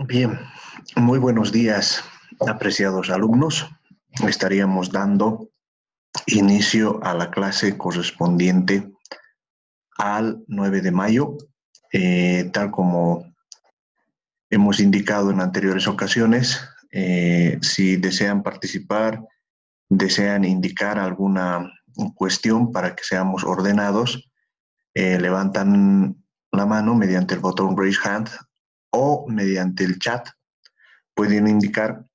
Bien, muy buenos días, apreciados alumnos. Estaríamos dando inicio a la clase correspondiente al 9 de mayo, tal como hemos indicado en anteriores ocasiones. Si desean participar, desean indicar alguna cuestión para que seamos ordenados, levantan la mano mediante el botón Raise Hand o mediante el chat. Pueden indicar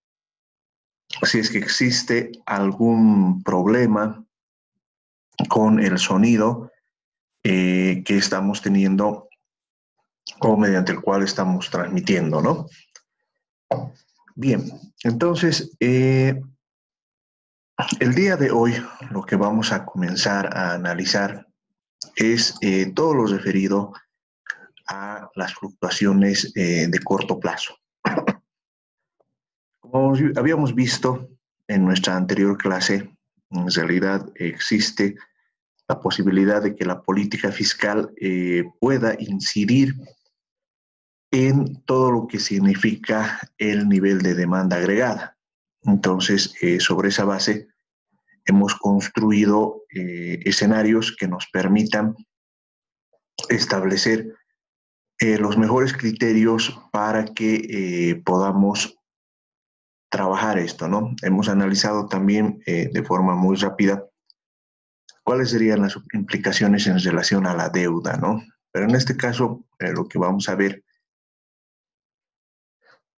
si es que existe algún problema con el sonido que estamos teniendo o mediante el cual estamos transmitiendo, ¿no? Bien, entonces, el día de hoy lo que vamos a comenzar a analizar es todo lo referido a las fluctuaciones de corto plazo. Como habíamos visto en nuestra anterior clase, en realidad existe la posibilidad de que la política fiscal pueda incidir en todo lo que significa el nivel de demanda agregada. Entonces, sobre esa base, hemos construido escenarios que nos permitan establecer los mejores criterios para que podamos trabajar esto, ¿no? Hemos analizado también de forma muy rápida cuáles serían las implicaciones en relación a la deuda, ¿no? Pero en este caso, lo que vamos a ver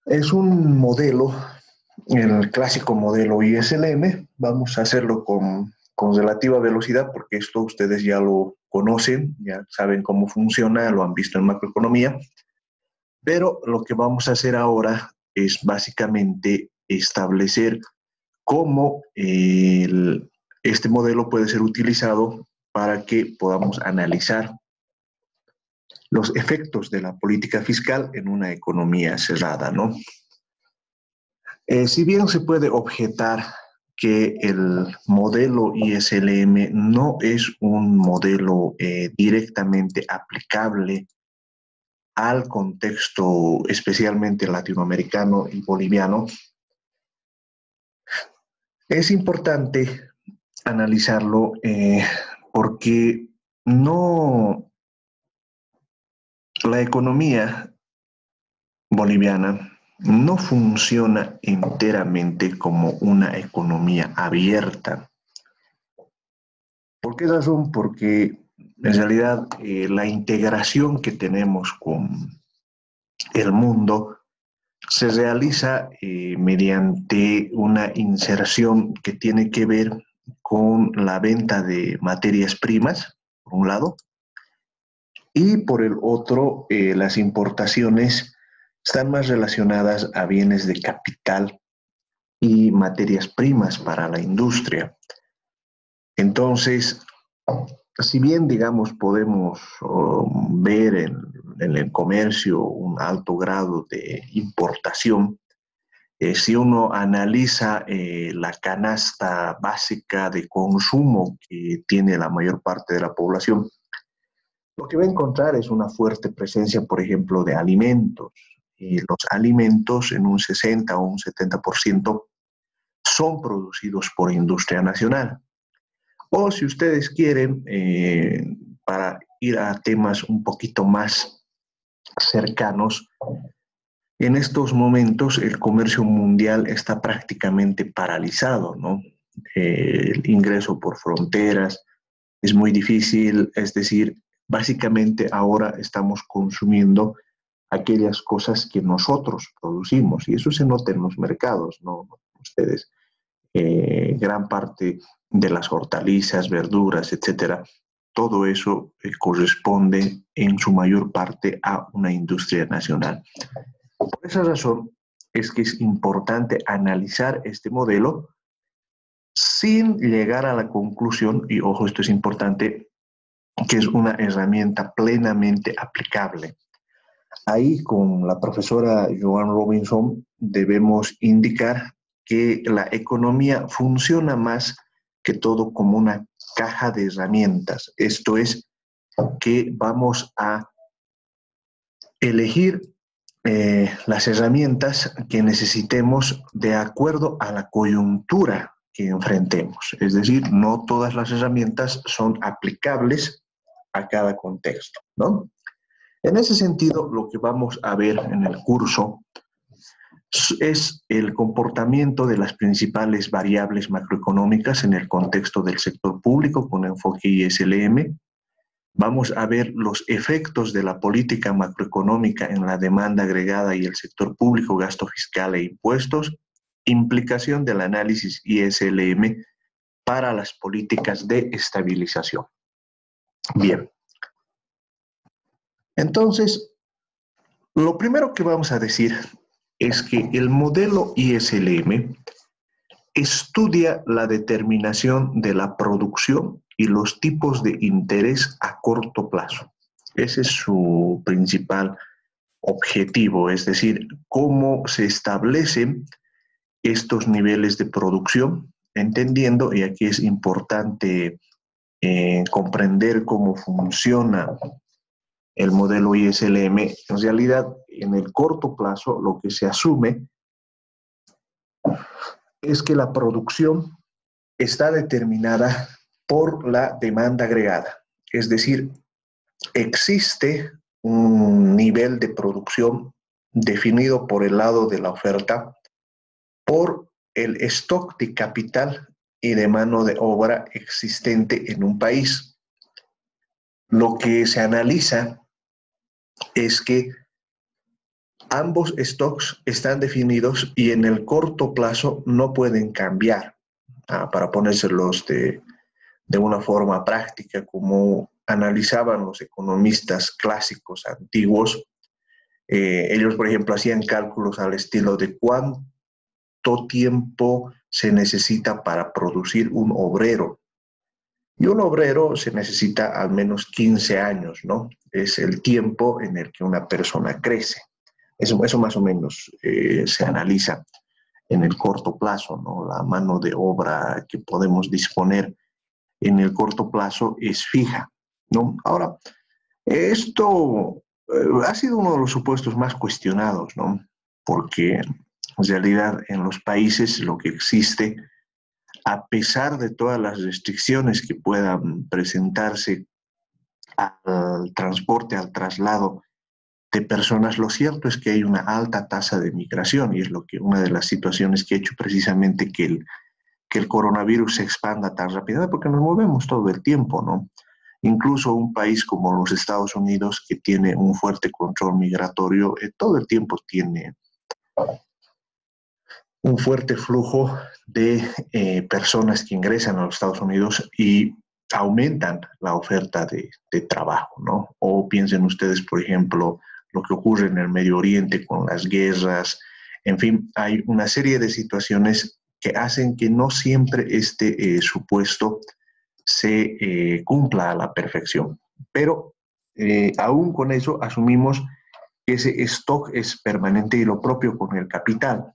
es un modelo, el clásico modelo ISLM. Vamos a hacerlo con relativa velocidad porque esto ustedes ya lo conocen, ya saben cómo funciona, lo han visto en macroeconomía. Pero lo que vamos a hacer ahora es básicamente establecer cómo este modelo puede ser utilizado para que podamos analizar los efectos de la política fiscal en una economía cerrada, ¿no? Si bien se puede objetar que el modelo ISLM no es un modelo directamente aplicable al contexto especialmente latinoamericano y boliviano, es importante analizarlo porque no, la economía boliviana no funciona enteramente como una economía abierta. ¿Por qué razón? Porque en realidad la integración que tenemos con el mundo se realiza mediante una inserción que tiene que ver con la venta de materias primas, por un lado, y por el otro, las importaciones están más relacionadas a bienes de capital y materias primas para la industria. Entonces, si bien, digamos, podemos ver en el comercio un alto grado de importación, si uno analiza la canasta básica de consumo que tiene la mayor parte de la población, lo que va a encontrar es una fuerte presencia, por ejemplo, de alimentos. Y los alimentos en un 60 o un 70% son producidos por industria nacional. O si ustedes quieren, para ir a temas un poquito más cercanos, en estos momentos el comercio mundial está prácticamente paralizado, ¿no? El ingreso por fronteras es muy difícil, es decir, básicamente ahora estamos consumiendo aquellas cosas que nosotros producimos y eso se nota en los mercados, ¿no? Ustedes, gran parte de las hortalizas, verduras, etcétera, todo eso corresponde en su mayor parte a una industria nacional. Por esa razón es que es importante analizar este modelo sin llegar a la conclusión, y ojo, esto es importante, que es una herramienta plenamente aplicable. Ahí con la profesora Joan Robinson debemos indicar que la economía funciona más que todo como una caja de herramientas. Esto es que vamos a elegir las herramientas que necesitemos de acuerdo a la coyuntura que enfrentemos. Es decir, no todas las herramientas son aplicables a cada contexto, ¿no? En ese sentido, lo que vamos a ver en el curso es el comportamiento de las principales variables macroeconómicas en el contexto del sector público con enfoque ISLM. Vamos a ver los efectos de la política macroeconómica en la demanda agregada y el sector público, gasto fiscal e impuestos, implicación del análisis ISLM para las políticas de estabilización. Bien, entonces, lo primero que vamos a decir es que el modelo ISLM estudia la determinación de la producción y los tipos de interés a corto plazo. Ese es su principal objetivo, es decir, cómo se establecen estos niveles de producción, entendiendo, y aquí es importante comprender cómo funciona el modelo ISLM. En realidad, en el corto plazo, lo que se asume es que la producción está determinada por la demanda agregada. Es decir, existe un nivel de producción definido por el lado de la oferta por el stock de capital y de mano de obra existente en un país. Lo que se analiza es que ambos stocks están definidos y en el corto plazo no pueden cambiar. Para ponérselos de una forma práctica, como analizaban los economistas clásicos antiguos, ellos, por ejemplo, hacían cálculos al estilo de cuánto tiempo se necesita para producir un obrero. Y un obrero se necesita al menos 15 años, ¿no? Es el tiempo en el que una persona crece. Eso más o menos se analiza en el corto plazo, ¿no? La mano de obra que podemos disponer en el corto plazo es fija, ¿no? Ahora, esto ha sido uno de los supuestos más cuestionados, ¿no? Porque en realidad en los países lo que existe, a pesar de todas las restricciones que puedan presentarse al transporte, al traslado de personas, lo cierto es que hay una alta tasa de migración y es una de las situaciones que ha hecho precisamente que el coronavirus se expanda tan rápidamente, porque nos movemos todo el tiempo, ¿no? Incluso un país como los Estados Unidos, que tiene un fuerte control migratorio, todo el tiempo tiene un fuerte flujo de personas que ingresan a los Estados Unidos y aumentan la oferta de trabajo, ¿no? O piensen ustedes, por ejemplo, lo que ocurre en el Medio Oriente con las guerras. En fin, hay una serie de situaciones que hacen que no siempre este supuesto se cumpla a la perfección. Pero aún con eso asumimos que ese stock es permanente y lo propio con el capital.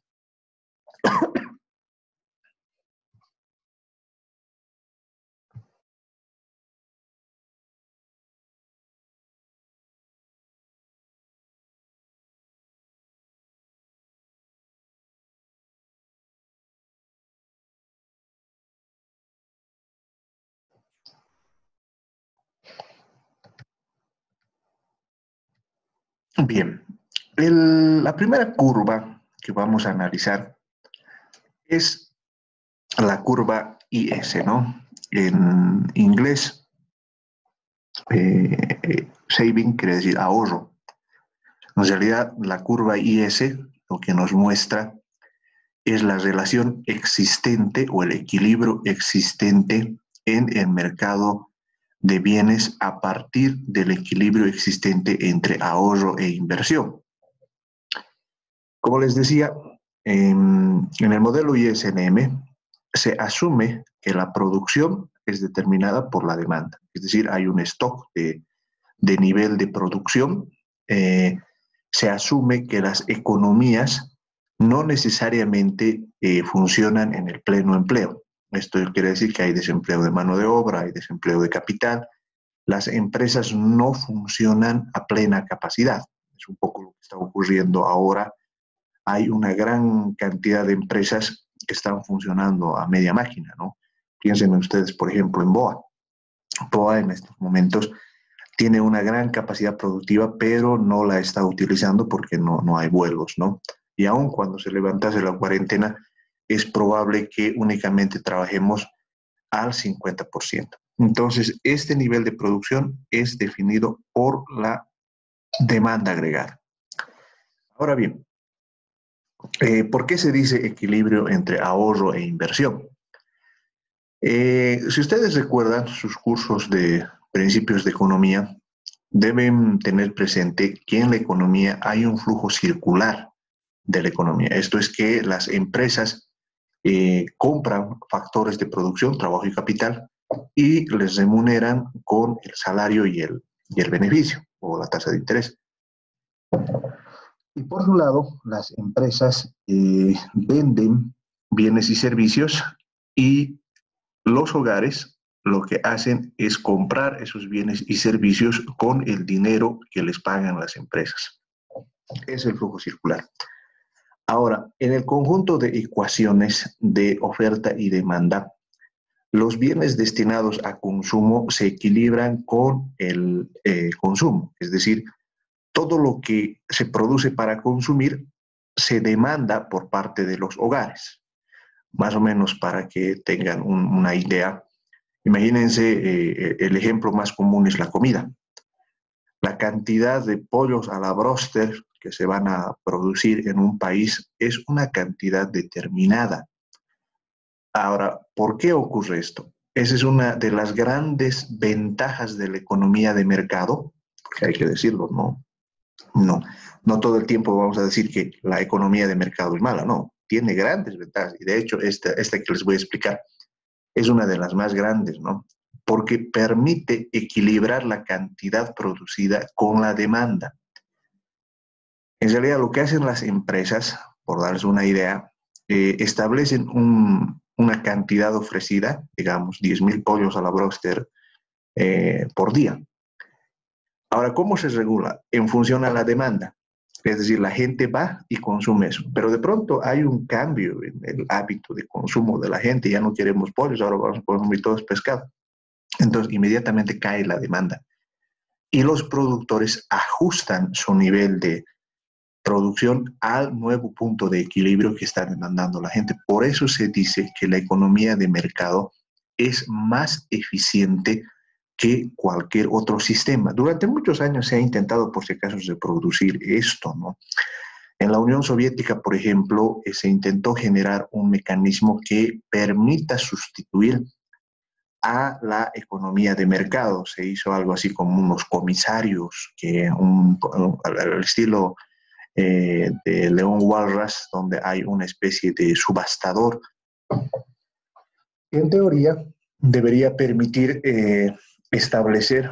Bien, la primera curva que vamos a analizar es la curva IS, ¿no? En inglés, saving quiere decir ahorro. En realidad, la curva IS lo que nos muestra es la relación existente o el equilibrio existente en el mercado de bienes a partir del equilibrio existente entre ahorro e inversión. Como les decía, en el modelo ISLM se asume que la producción es determinada por la demanda, es decir, hay un stock de nivel de producción. Se asume que las economías no necesariamente funcionan en el pleno empleo. Esto quiere decir que hay desempleo de mano de obra, hay desempleo de capital. Las empresas no funcionan a plena capacidad. Es un poco lo que está ocurriendo ahora. Hay una gran cantidad de empresas que están funcionando a media máquina, ¿no? Piensen ustedes, por ejemplo, en BOA. BOA en estos momentos tiene una gran capacidad productiva, pero no la está utilizando porque no hay vuelos, ¿no? Y aun cuando se levantase la cuarentena, es probable que únicamente trabajemos al 50%. Entonces, este nivel de producción es definido por la demanda agregada. Ahora bien, ¿por qué se dice equilibrio entre ahorro e inversión? Si ustedes recuerdan sus cursos de principios de economía, deben tener presente que en la economía hay un flujo circular de la economía. Esto es que las empresas compran factores de producción, trabajo y capital, y les remuneran con el salario y el beneficio o la tasa de interés. Y por su lado, las empresas venden bienes y servicios y los hogares lo que hacen es comprar esos bienes y servicios con el dinero que les pagan las empresas. Es el flujo circular. Ahora, en el conjunto de ecuaciones de oferta y demanda, los bienes destinados a consumo se equilibran con el consumo, es decir, todo lo que se produce para consumir se demanda por parte de los hogares. Más o menos para que tengan una idea, imagínense, el ejemplo más común es la comida. La cantidad de pollos a la bróster que se van a producir en un país es una cantidad determinada. Ahora, ¿por qué ocurre esto? Esa es una de las grandes ventajas de la economía de mercado, porque hay que decirlo, no todo el tiempo vamos a decir que la economía de mercado es mala, no, tiene grandes ventajas. Y de hecho, esta que les voy a explicar es una de las más grandes, ¿no? Porque permite equilibrar la cantidad producida con la demanda. En realidad, lo que hacen las empresas, por darles una idea, establecen una cantidad ofrecida, digamos, 10.000 pollos a la bróster por día. Ahora, ¿cómo se regula? En función a la demanda. Es decir, la gente va y consume eso. Pero de pronto hay un cambio en el hábito de consumo de la gente. Ya no queremos pollos, ahora vamos a consumir todo pescado. Entonces, inmediatamente cae la demanda. Y los productores ajustan su nivel de producción al nuevo punto de equilibrio que está demandando la gente. Por eso se dice que la economía de mercado es más eficiente que cualquier otro sistema. Durante muchos años se ha intentado, por si acaso, reproducir esto, ¿no? En la Unión Soviética, por ejemplo, se intentó generar un mecanismo que permita sustituir a la economía de mercado. Se hizo algo así como unos comisarios, al estilo de León Walras, donde hay una especie de subastador. En teoría, debería permitir establecer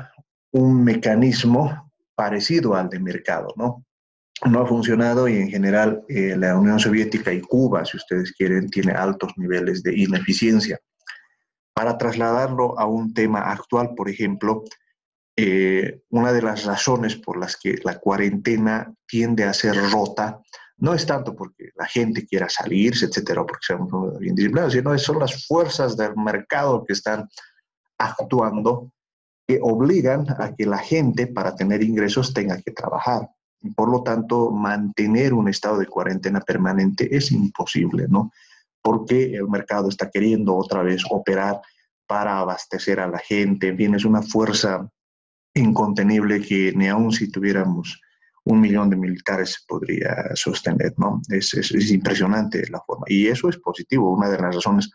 un mecanismo parecido al de mercado, ¿no? No ha funcionado y en general la Unión Soviética y Cuba, si ustedes quieren, tiene altos niveles de ineficiencia. Para trasladarlo a un tema actual, por ejemplo, una de las razones por las que la cuarentena tiende a ser rota no es tanto porque la gente quiera salirse, etcétera, porque seamos bien disciplinados, sino son las fuerzas del mercado que están actuando, que obligan a que la gente, para tener ingresos, tenga que trabajar. Y por lo tanto, mantener un estado de cuarentena permanente es imposible, ¿no? Porque el mercado está queriendo otra vez operar para abastecer a la gente. En fin, es una fuerza incontenible que ni aun si tuviéramos 1 millón de militares podría sostener, ¿no? Es impresionante la forma. Y eso es positivo. Una de las razones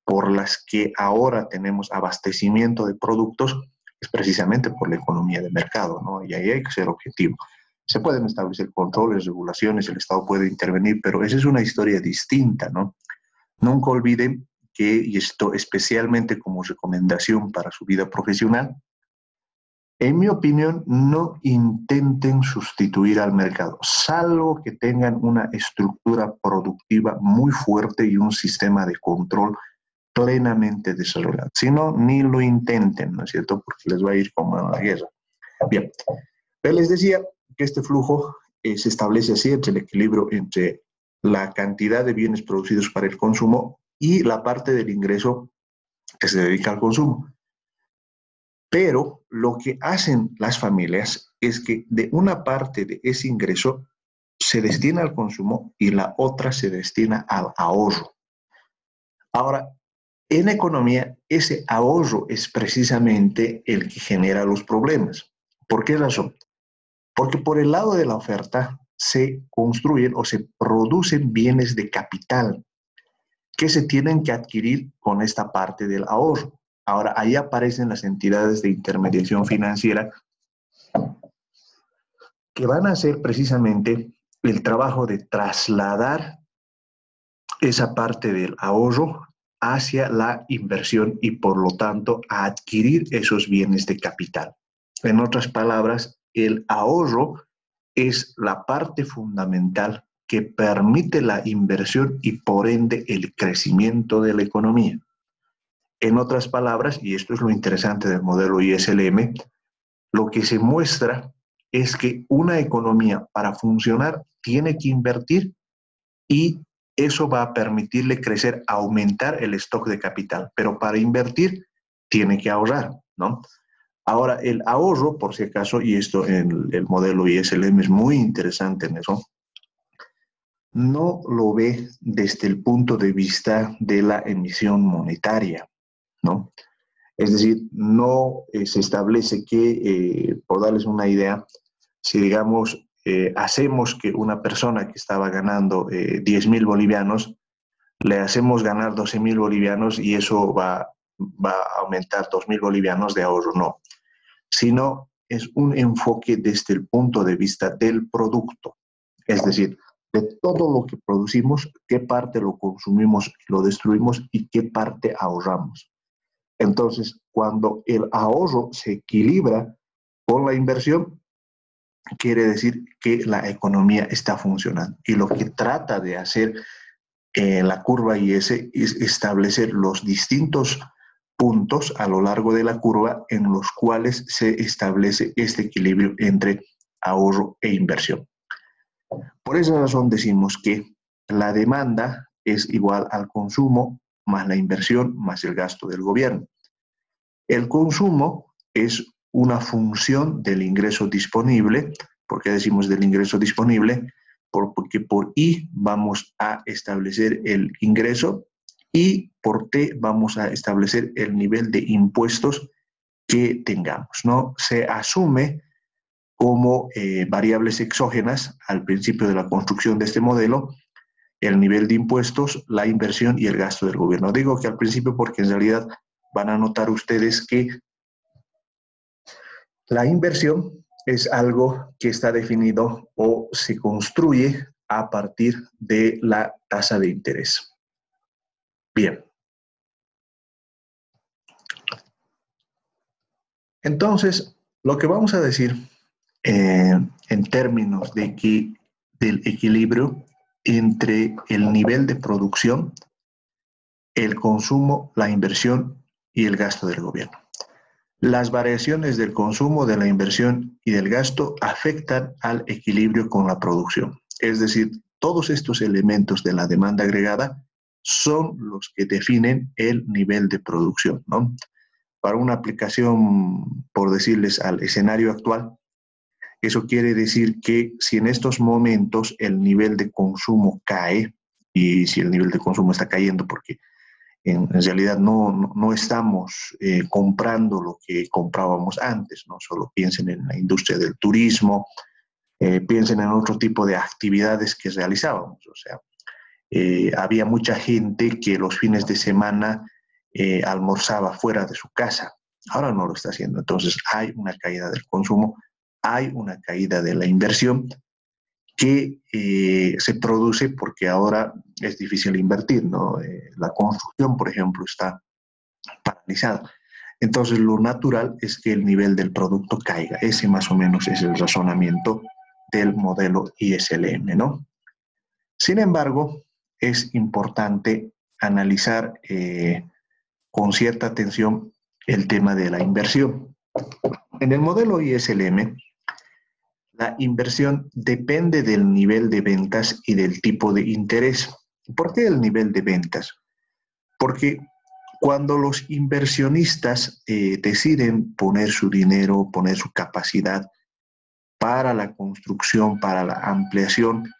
por las que ahora tenemos abastecimiento de productos es precisamente por la economía de mercado, ¿no? Y ahí hay que ser objetivo. Se pueden establecer controles, regulaciones, el Estado puede intervenir, pero esa es una historia distinta, ¿no? Nunca olviden que, y esto especialmente como recomendación para su vida profesional, en mi opinión, no intenten sustituir al mercado, salvo que tengan una estructura productiva muy fuerte y un sistema de control plenamente desarrollado. Si no, ni lo intenten, ¿no es cierto? Porque les va a ir como en la guerra. Bien, pero les decía que este flujo se establece así, entre el equilibrio entre la cantidad de bienes producidos para el consumo y la parte del ingreso que se dedica al consumo. Pero lo que hacen las familias es que de una parte de ese ingreso se destina al consumo y la otra se destina al ahorro. Ahora, en economía, ese ahorro es precisamente el que genera los problemas. ¿Por qué razón? Porque por el lado de la oferta se construyen o se producen bienes de capital que se tienen que adquirir con esta parte del ahorro. Ahora, ahí aparecen las entidades de intermediación financiera que van a hacer precisamente el trabajo de trasladar esa parte del ahorro hacia la inversión y por lo tanto a adquirir esos bienes de capital. En otras palabras, el ahorro es la parte fundamental que permite la inversión y por ende el crecimiento de la economía. En otras palabras, y esto es lo interesante del modelo ISLM, lo que se muestra es que una economía para funcionar tiene que invertir y eso va a permitirle crecer, aumentar el stock de capital, pero para invertir tiene que ahorrar, ¿no? Ahora, el ahorro, por si acaso, y esto en el modelo ISLM es muy interesante en eso, no lo ve desde el punto de vista de la emisión monetaria, ¿no? Es decir, no se establece que, por darles una idea, si digamos, hacemos que una persona que estaba ganando 10.000 bolivianos, le hacemos ganar 12.000 bolivianos y eso va a aumentar 2.000 bolivianos de ahorro, no, sino es un enfoque desde el punto de vista del producto, es decir, de todo lo que producimos, qué parte lo consumimos, lo destruimos y qué parte ahorramos. Entonces, cuando el ahorro se equilibra con la inversión, quiere decir que la economía está funcionando. Y lo que trata de hacer la curva IS es establecer los distintos puntos a lo largo de la curva en los cuales se establece este equilibrio entre ahorro e inversión. Por esa razón decimos que la demanda es igual al consumo más la inversión más el gasto del gobierno. El consumo es una función del ingreso disponible. ¿Por qué decimos del ingreso disponible? Porque por I vamos a establecer el ingreso y por T vamos a establecer el nivel de impuestos que tengamos, ¿no? Se asume como variables exógenas al principio de la construcción de este modelo el nivel de impuestos, la inversión y el gasto del gobierno. Digo que al principio porque en realidad van a notar ustedes que la inversión es algo que está definido o se construye a partir de la tasa de interés. Bien. Entonces, lo que vamos a decir en términos del equilibrio entre el nivel de producción, el consumo, la inversión y el gasto del gobierno. Las variaciones del consumo, de la inversión y del gasto afectan al equilibrio con la producción. Es decir, todos estos elementos de la demanda agregada son los que definen el nivel de producción, ¿no? Para una aplicación, por decirles, al escenario actual, eso quiere decir que si en estos momentos el nivel de consumo cae, y si el nivel de consumo está cayendo porque en realidad no estamos comprando lo que comprábamos antes, no solo piensen en la industria del turismo, piensen en otro tipo de actividades que realizábamos, o sea, había mucha gente que los fines de semana almorzaba fuera de su casa, ahora no lo está haciendo, entonces hay una caída del consumo, hay una caída de la inversión que se produce porque ahora es difícil invertir, ¿no? La construcción, por ejemplo, está paralizada. Entonces, lo natural es que el nivel del producto caiga. Ese más o menos es el razonamiento del modelo ISLM, ¿no? Sin embargo, es importante analizar con cierta atención el tema de la inversión. En el modelo ISLM, la inversión depende del nivel de ventas y del tipo de interés. ¿Por qué el nivel de ventas? Porque cuando los inversionistas deciden poner su dinero, poner su capacidad para la construcción, para la ampliación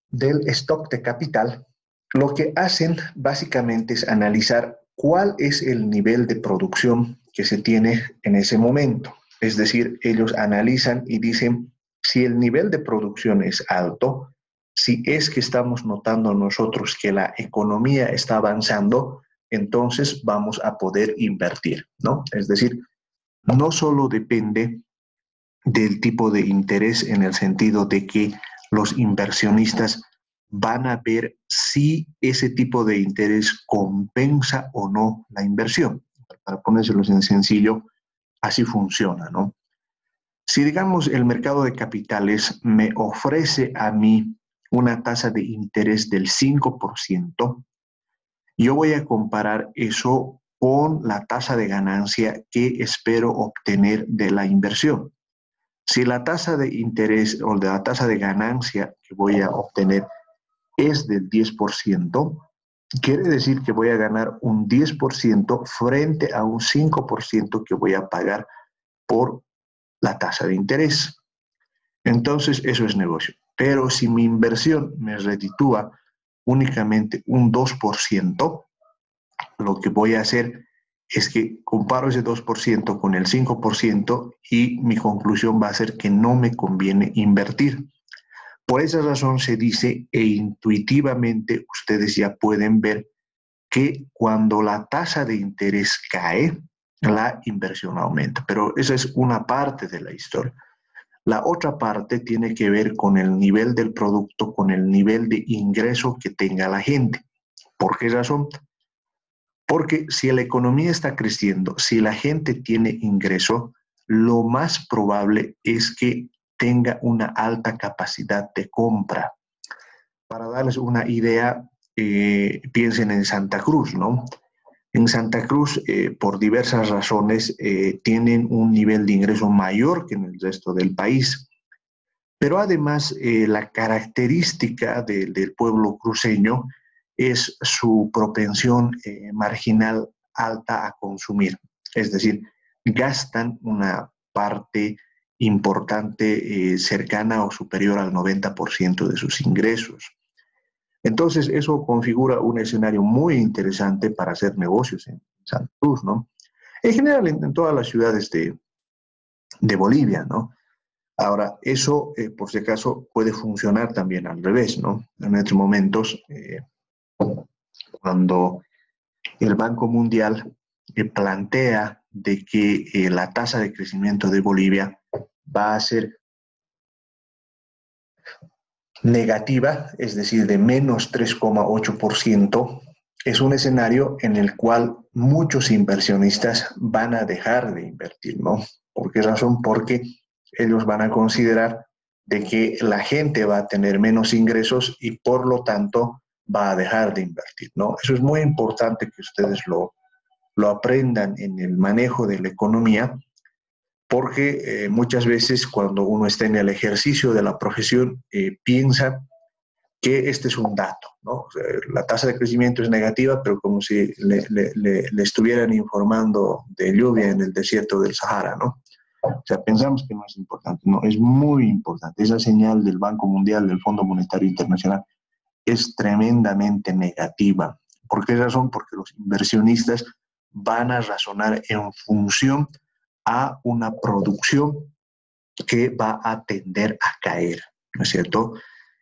del stock de capital, lo que hacen básicamente es analizar cuál es el nivel de producción que se tiene en ese momento. Es decir, ellos analizan y dicen si el nivel de producción es alto, si es que estamos notando nosotros que la economía está avanzando, entonces vamos a poder invertir, ¿no? Es decir, no solo depende del tipo de interés en el sentido de que los inversionistas van a ver si ese tipo de interés compensa o no la inversión. Para ponérselo en sencillo, así funciona, ¿no? Si, digamos, el mercado de capitales me ofrece a mí una tasa de interés del 5%, yo voy a comparar eso con la tasa de ganancia que espero obtener de la inversión. Si la tasa de interés o de la tasa de ganancia que voy a obtener es del 10%, quiere decir que voy a ganar un 10% frente a un 5% que voy a pagar por la tasa de interés. Entonces, eso es negocio. Pero si mi inversión me reditúa únicamente un 2%, lo que voy a hacer es que comparo ese 2% con el 5% y mi conclusión va a ser que no me conviene invertir. Por esa razón se dice e intuitivamente ustedes ya pueden ver que cuando la tasa de interés cae, la inversión aumenta. Pero esa es una parte de la historia. La otra parte tiene que ver con el nivel del producto, con el nivel de ingreso que tenga la gente. ¿Por qué razón? Porque si la economía está creciendo, si la gente tiene ingreso, lo más probable es que tenga una alta capacidad de compra. Para darles una idea, piensen en Santa Cruz, ¿no? En Santa Cruz, por diversas razones, tienen un nivel de ingreso mayor que en el resto del país. Pero además, la característica del pueblo cruceño es su propensión marginal alta a consumir. Es decir, gastan una parte importante cercana o superior al 90% de sus ingresos. Entonces, eso configura un escenario muy interesante para hacer negocios en Santa Cruz, ¿no? En general, en todas las ciudades de Bolivia, ¿no? Ahora, eso, por si acaso, puede funcionar también al revés, ¿no? En estos momentos, cuando el Banco Mundial plantea de que la tasa de crecimiento de Bolivia va a ser negativa, es decir, de menos 3,8%, es un escenario en el cual muchos inversionistas van a dejar de invertir, ¿no? ¿Por qué razón? Porque ellos van a considerar de que la gente va a tener menos ingresos y por lo tanto va a dejar de invertir, ¿no? Eso es muy importante que ustedes lo aprendan en el manejo de la economía, porque muchas veces cuando uno está en el ejercicio de la profesión piensa que este es un dato, ¿no? O sea, la tasa de crecimiento es negativa, pero como si le estuvieran informando de lluvia en el desierto del Sahara, ¿no? O sea, pensamos que no es importante, no, es muy importante. Esa señal del Banco Mundial, del Fondo Monetario Internacional, es tremendamente negativa. ¿Por qué razón? Porque los inversionistas van a razonar en función a una producción que va a tender a caer, ¿no es cierto?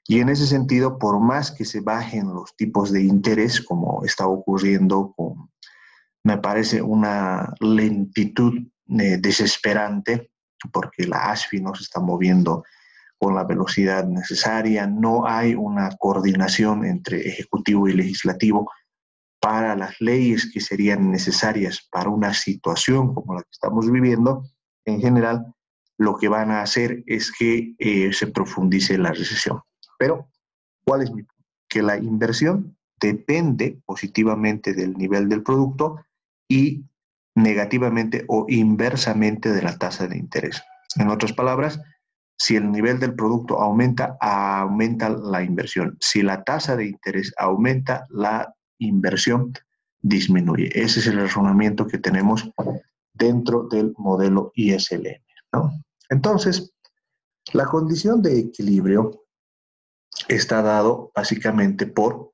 Y en ese sentido, por más que se bajen los tipos de interés, como está ocurriendo con, me parece, una lentitud desesperante, porque la ASFI no se está moviendo con la velocidad necesaria, no hay una coordinación entre ejecutivo y legislativo para las leyes que serían necesarias para una situación como la que estamos viviendo. En general, lo que van a hacer es que se profundice la recesión. Pero, ¿cuál es mi punto? Que la inversión depende positivamente del nivel del producto y negativamente o inversamente de la tasa de interés. En otras palabras, si el nivel del producto aumenta, aumenta la inversión. Si la tasa de interés aumenta, la inversión disminuye. Ese es el razonamiento que tenemos dentro del modelo ISLM, ¿no? Entonces, la condición de equilibrio está dado básicamente por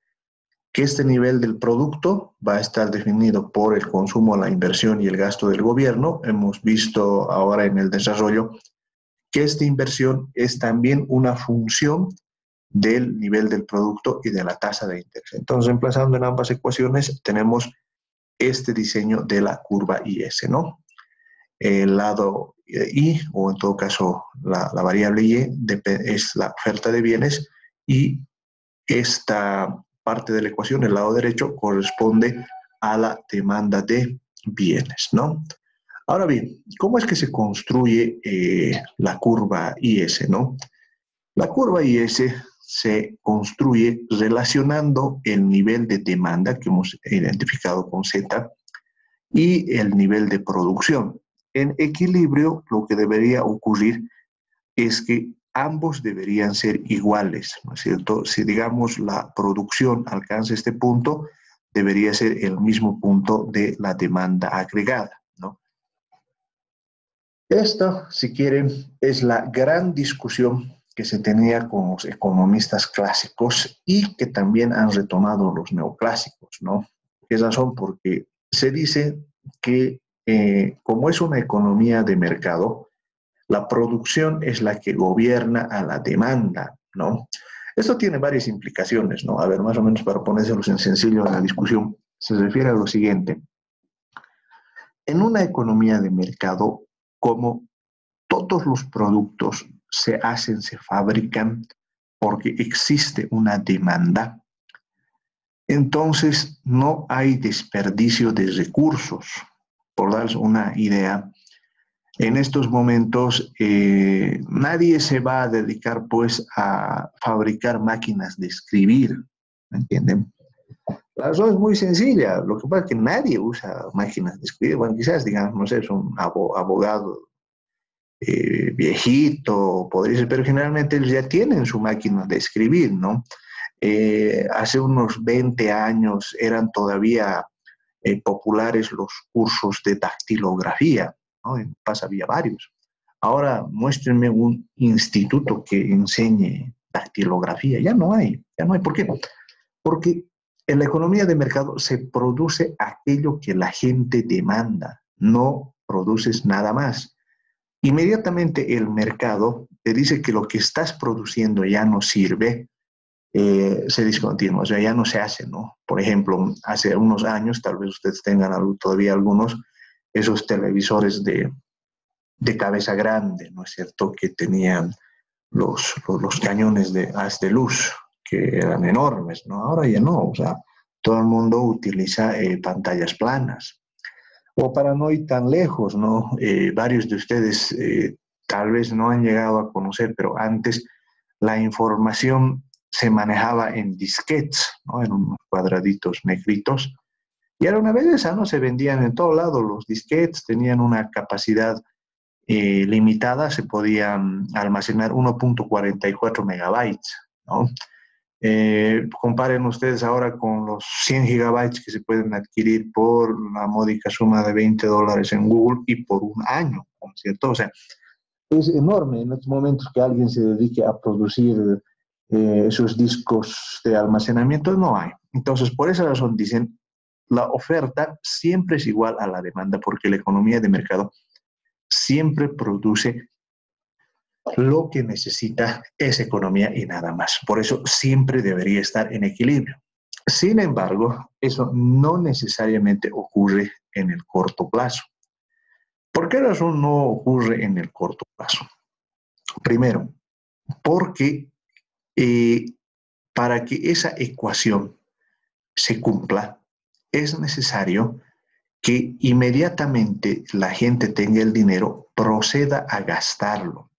que este nivel del producto va a estar definido por el consumo, la inversión y el gasto del gobierno. Hemos visto ahora en el desarrollo que esta inversión es también una función del nivel del producto y de la tasa de interés. Entonces, reemplazando en ambas ecuaciones, tenemos este diseño de la curva IS, ¿no? El lado I, o en todo caso la variable Y, es la oferta de bienes, y esta parte de la ecuación, el lado derecho, corresponde a la demanda de bienes, ¿no? Ahora bien, ¿cómo es que se construye la curva IS, no? La curva IS se construye relacionando el nivel de demanda que hemos identificado con Z y el nivel de producción. En equilibrio, lo que debería ocurrir es que ambos deberían ser iguales, ¿no es cierto? Si, digamos, la producción alcanza este punto, debería ser el mismo punto de la demanda agregada, ¿no? Esto, si quieren, es la gran discusión que se tenía con los economistas clásicos y que también han retomado los neoclásicos, ¿no? ¿Qué razón? Porque se dice que como es una economía de mercado, la producción es la que gobierna a la demanda, ¿no? Esto tiene varias implicaciones, ¿no? A ver, más o menos para ponérselos en sencillo a la discusión, se refiere a lo siguiente. En una economía de mercado, como todos los productos se hacen, se fabrican porque existe una demanda, entonces no hay desperdicio de recursos. Por darles una idea, en estos momentos nadie se va a dedicar pues a fabricar máquinas de escribir, ¿me entienden? La razón es muy sencilla, lo que pasa es que nadie usa máquinas de escribir, bueno, quizás digamos, no sé, es un abogado viejito, podría ser, pero generalmente ellos ya tienen su máquina de escribir, ¿no? Hace unos 20 años eran todavía populares los cursos de dactilografía, ¿no? En Paz había varios. Ahora muéstrenme un instituto que enseñe dactilografía. Ya no hay, ya no hay. ¿Por qué? Porque en la economía de mercado se produce aquello que la gente demanda, no produces nada más. Inmediatamente el mercado te dice que lo que estás produciendo ya no sirve, se discontinúa, o sea, ya no se hace, ¿no? Por ejemplo, hace unos años, tal vez ustedes tengan todavía algunos, esos televisores de cabeza grande, ¿no es cierto?, que tenían los cañones de haz de luz, que eran enormes, ¿no? Ahora ya no, o sea, todo el mundo utiliza pantallas planas. O para no ir tan lejos, ¿no? Varios de ustedes tal vez no han llegado a conocer, pero antes la información se manejaba en disquetes, ¿no? En unos cuadraditos negritos. Y era una belleza, ¿no? Se vendían en todo lado los disquetes, tenían una capacidad limitada, se podían almacenar 1.44 megabytes, ¿no? Comparen ustedes ahora con los 100 gigabytes que se pueden adquirir por la módica suma de $20 en Google y por un año, ¿cierto? O sea, es enorme en estos momentos que alguien se dedique a producir esos discos de almacenamiento, no hay. Entonces, por esa razón dicen, la oferta siempre es igual a la demanda, porque la economía de mercado siempre produce lo que necesita esa economía y nada más. Por eso siempre debería estar en equilibrio. Sin embargo, eso no necesariamente ocurre en el corto plazo. ¿Por qué razón no ocurre en el corto plazo? Primero, porque para que esa ecuación se cumpla, es necesario que inmediatamente la gente tenga el dinero, proceda a gastarlo.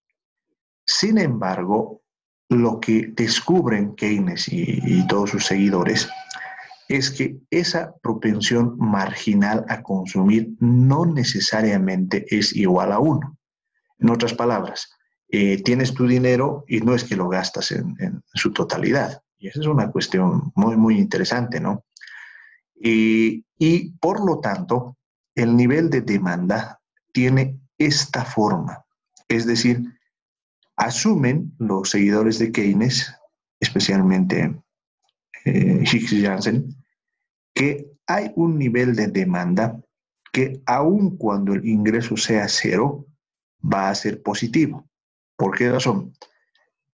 Sin embargo, lo que descubren Keynes y todos sus seguidores es que esa propensión marginal a consumir no necesariamente es igual a 1. En otras palabras, tienes tu dinero y no es que lo gastas en su totalidad. Y esa es una cuestión muy, muy interesante, ¿no? Y por lo tanto, el nivel de demanda tiene esta forma. Es decir, asumen los seguidores de Keynes, especialmente Hicks y Janssen, que hay un nivel de demanda que aun cuando el ingreso sea cero, va a ser positivo. ¿Por qué razón?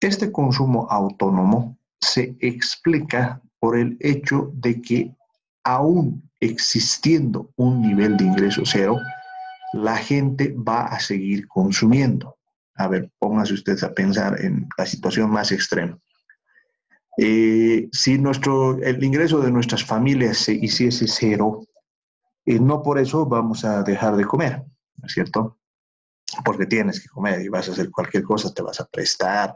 Este consumo autónomo se explica por el hecho de que aún existiendo un nivel de ingreso cero, la gente va a seguir consumiendo. A ver, póngase usted a pensar en la situación más extrema. Si el ingreso de nuestras familias se hiciese cero, no por eso vamos a dejar de comer, ¿no es cierto? Porque tienes que comer y vas a hacer cualquier cosa, te vas a prestar,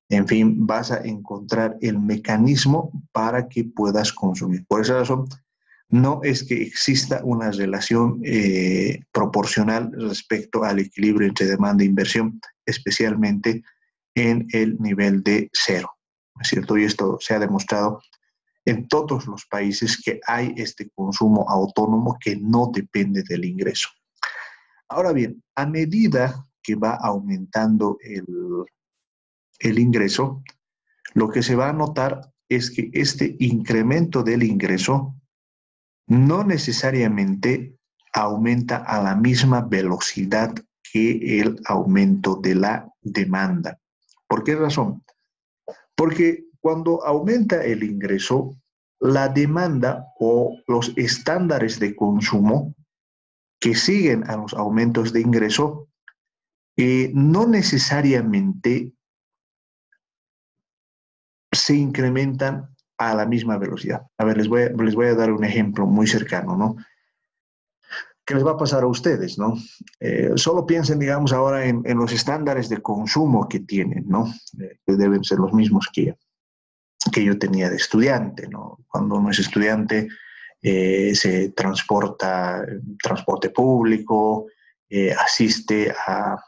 en fin, vas a encontrar el mecanismo para que puedas consumir. Por esa razón, no es que exista una relación proporcional respecto al equilibrio entre demanda e inversión, especialmente en el nivel de cero, ¿no es cierto? Y esto se ha demostrado en todos los países que hay este consumo autónomo que no depende del ingreso. Ahora bien, a medida que va aumentando el ingreso, lo que se va a notar es que este incremento del ingreso no necesariamente aumenta a la misma velocidad que el aumento de la demanda. ¿Por qué razón? Porque cuando aumenta el ingreso, la demanda o los estándares de consumo que siguen a los aumentos de ingreso no necesariamente se incrementan a la misma velocidad. A ver, les voy a dar un ejemplo muy cercano, ¿no? ¿Qué les va a pasar a ustedes, no? Solo piensen, digamos, ahora en los estándares de consumo que tienen, ¿no? Que deben ser los mismos que yo tenía de estudiante, ¿no? Cuando uno es estudiante, se transporta, transporte público, asiste a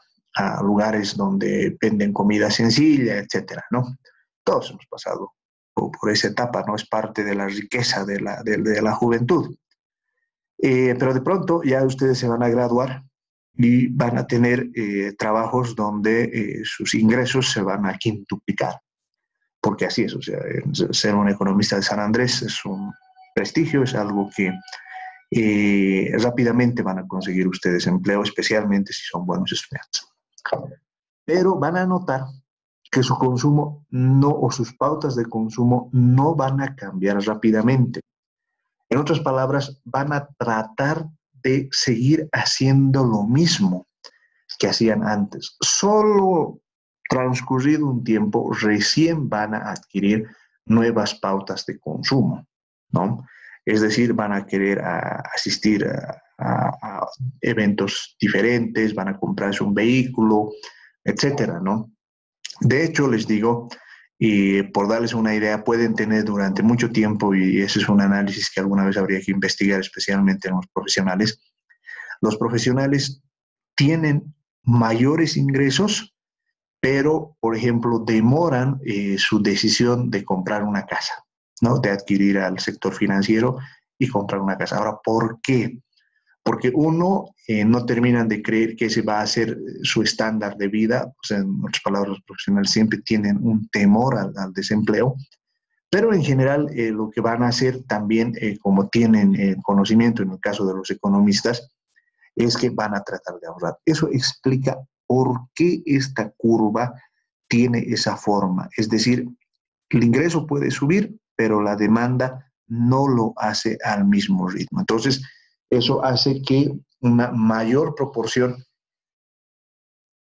lugares donde venden comida sencilla, etcétera, ¿no? Todos hemos pasado por esa etapa, ¿no? Es parte de la riqueza de la juventud. Pero de pronto ya ustedes se van a graduar y van a tener trabajos donde sus ingresos se van a quintuplicar, porque así es, o sea, ser un economista de San Andrés es un prestigio, es algo que rápidamente van a conseguir ustedes empleo, especialmente si son buenos estudiantes. Pero van a notar que su consumo no, o sus pautas de consumo no van a cambiar rápidamente. En otras palabras, van a tratar de seguir haciendo lo mismo que hacían antes. Solo transcurrido un tiempo, recién van a adquirir nuevas pautas de consumo, ¿no? Es decir, van a querer asistir a eventos diferentes, van a comprarse un vehículo, etcétera, ¿no? De hecho, les digo, y por darles una idea, pueden tener durante mucho tiempo, y ese es un análisis que alguna vez habría que investigar, especialmente en los profesionales tienen mayores ingresos, pero, por ejemplo, demoran su decisión de comprar una casa, ¿no? De adquirir al sector financiero y comprar una casa. Ahora, ¿por qué? Porque uno, no terminan de creer que ese va a ser su estándar de vida, o sea, en otras palabras, los profesionales siempre tienen un temor al desempleo, pero en general lo que van a hacer también, como tienen conocimiento en el caso de los economistas, es que van a tratar de ahorrar. Eso explica por qué esta curva tiene esa forma. Es decir, el ingreso puede subir, pero la demanda no lo hace al mismo ritmo. Entonces, eso hace que una mayor proporción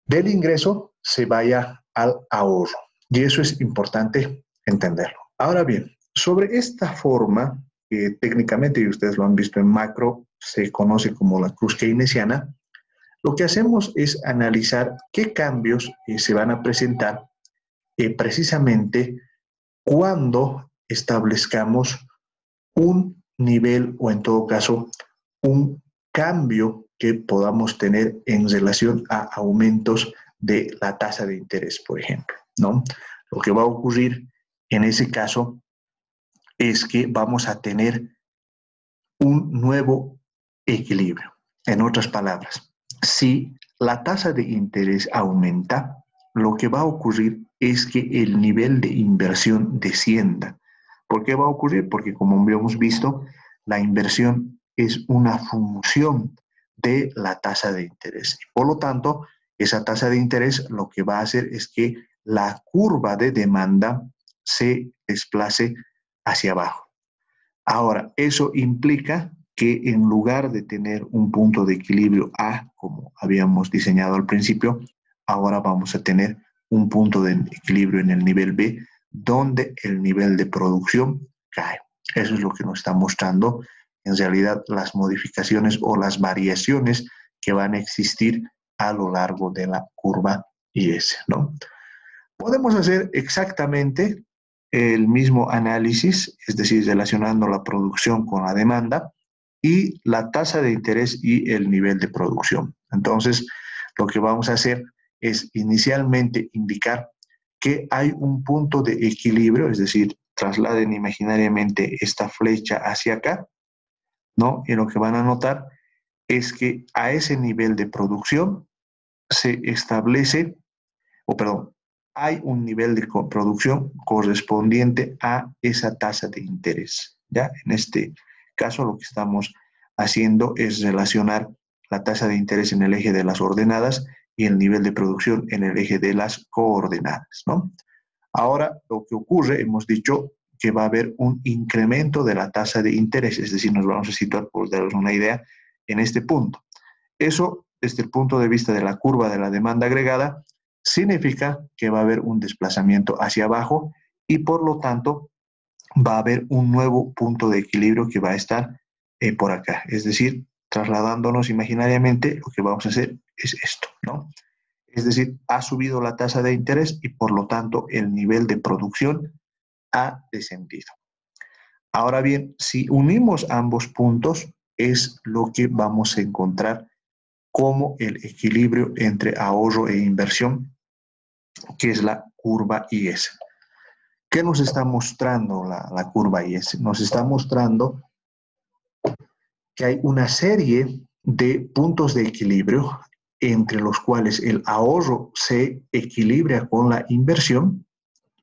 del ingreso se vaya al ahorro. Y eso es importante entenderlo. Ahora bien, sobre esta forma, que técnicamente, y ustedes lo han visto en macro, se conoce como la cruz keynesiana, lo que hacemos es analizar qué cambios se van a presentar precisamente cuando establezcamos un nivel o en todo caso un cambio que podamos tener en relación a aumentos de la tasa de interés, por ejemplo, ¿no? Lo que va a ocurrir en ese caso es que vamos a tener un nuevo equilibrio. En otras palabras, si la tasa de interés aumenta, lo que va a ocurrir es que el nivel de inversión descienda. ¿Por qué va a ocurrir? Porque como hemos visto, la inversión es una función de la tasa de interés. Por lo tanto, esa tasa de interés lo que va a hacer es que la curva de demanda se desplace hacia abajo. Ahora, eso implica que en lugar de tener un punto de equilibrio A, como habíamos diseñado al principio, ahora vamos a tener un punto de equilibrio en el nivel B, donde el nivel de producción cae. Eso es lo que nos está mostrando en realidad las modificaciones o las variaciones que van a existir a lo largo de la curva IS, ¿no? Podemos hacer exactamente el mismo análisis, es decir, relacionando la producción con la demanda y la tasa de interés y el nivel de producción. Entonces, lo que vamos a hacer es inicialmente indicar que hay un punto de equilibrio, es decir, trasladen imaginariamente esta flecha hacia acá, ¿no? Y lo que van a notar es que a ese nivel de producción se establece, o perdón, hay un nivel de producción correspondiente a esa tasa de interés. ¿Ya? En este caso lo que estamos haciendo es relacionar la tasa de interés en el eje de las ordenadas y el nivel de producción en el eje de las coordenadas, ¿no? Ahora lo que ocurre, hemos dicho que va a haber un incremento de la tasa de interés, es decir, nos vamos a situar, por daros una idea, en este punto. Eso, desde el punto de vista de la curva de la demanda agregada, significa que va a haber un desplazamiento hacia abajo y por lo tanto va a haber un nuevo punto de equilibrio que va a estar por acá. Es decir, trasladándonos imaginariamente, lo que vamos a hacer es esto, ¿no? Es decir, ha subido la tasa de interés y por lo tanto el nivel de producción ha descendido. Ahora bien, si unimos ambos puntos, es lo que vamos a encontrar como el equilibrio entre ahorro e inversión, que es la curva IS. ¿Qué nos está mostrando la curva IS? Nos está mostrando que hay una serie de puntos de equilibrio entre los cuales el ahorro se equilibra con la inversión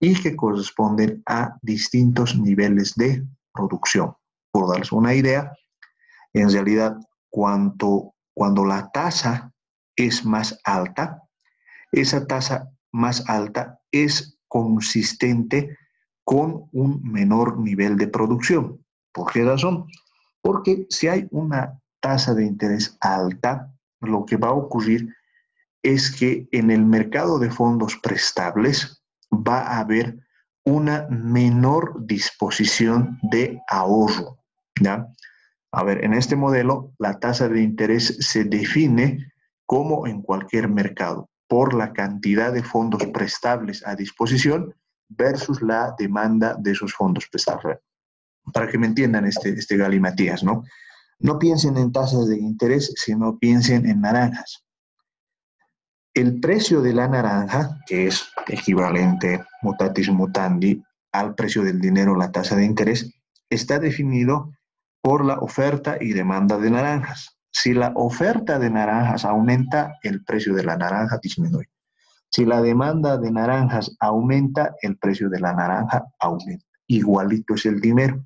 y que corresponden a distintos niveles de producción. Por darles una idea, en realidad, cuando la tasa es más alta, esa tasa más alta es consistente con un menor nivel de producción. ¿Por qué razón? Porque si hay una tasa de interés alta, lo que va a ocurrir es que en el mercado de fondos prestables va a haber una menor disposición de ahorro, ¿ya? A ver, en este modelo, la tasa de interés se define como en cualquier mercado, por la cantidad de fondos prestables a disposición versus la demanda de esos fondos prestables. Para que me entiendan este galimatías, ¿no? No piensen en tasas de interés, sino piensen en naranjas. El precio de la naranja, que es equivalente mutatis mutandi al precio del dinero, la tasa de interés, está definido por la oferta y demanda de naranjas. Si la oferta de naranjas aumenta, el precio de la naranja disminuye. Si la demanda de naranjas aumenta, el precio de la naranja aumenta. Igualito es el dinero.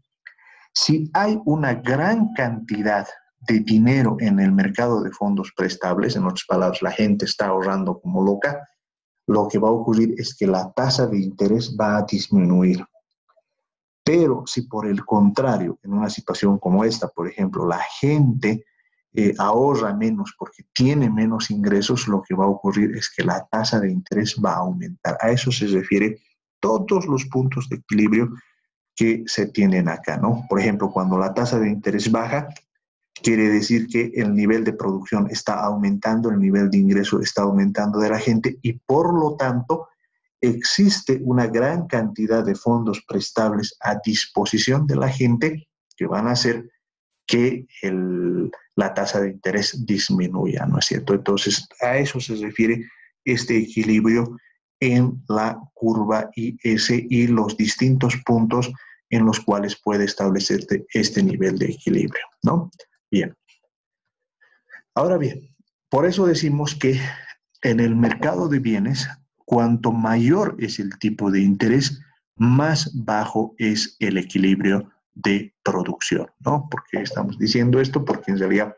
Si hay una gran cantidad de dinero en el mercado de fondos prestables, en otras palabras, la gente está ahorrando como loca, lo que va a ocurrir es que la tasa de interés va a disminuir. Pero si por el contrario, en una situación como esta, por ejemplo, la gente ahorra menos porque tiene menos ingresos, lo que va a ocurrir es que la tasa de interés va a aumentar. A eso se refiere todos los puntos de equilibrio que se tienen acá, ¿no? Por ejemplo, cuando la tasa de interés baja, quiere decir que el nivel de producción está aumentando, el nivel de ingreso está aumentando de la gente y por lo tanto existe una gran cantidad de fondos prestables a disposición de la gente que van a hacer que la tasa de interés disminuya, ¿no es cierto? Entonces, a eso se refiere este equilibrio en la curva IS y los distintos puntos en los cuales puede establecerse este nivel de equilibrio, ¿no? Bien. Ahora bien, por eso decimos que en el mercado de bienes, cuanto mayor es el tipo de interés, más bajo es el equilibrio de producción, ¿no? ¿Por qué estamos diciendo esto? Porque en realidad,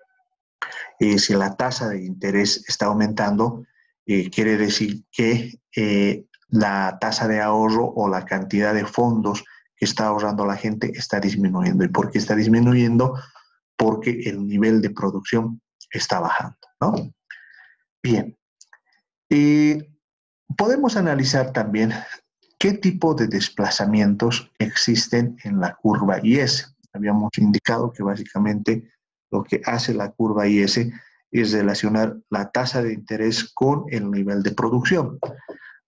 si la tasa de interés está aumentando, quiere decir que la tasa de ahorro o la cantidad de fondos que está ahorrando la gente está disminuyendo. ¿Y por qué está disminuyendo? Porque el nivel de producción está bajando, ¿no? Bien. Podemos analizar también qué tipo de desplazamientos existen en la curva IS. Habíamos indicado que básicamente lo que hace la curva IS es relacionar la tasa de interés con el nivel de producción.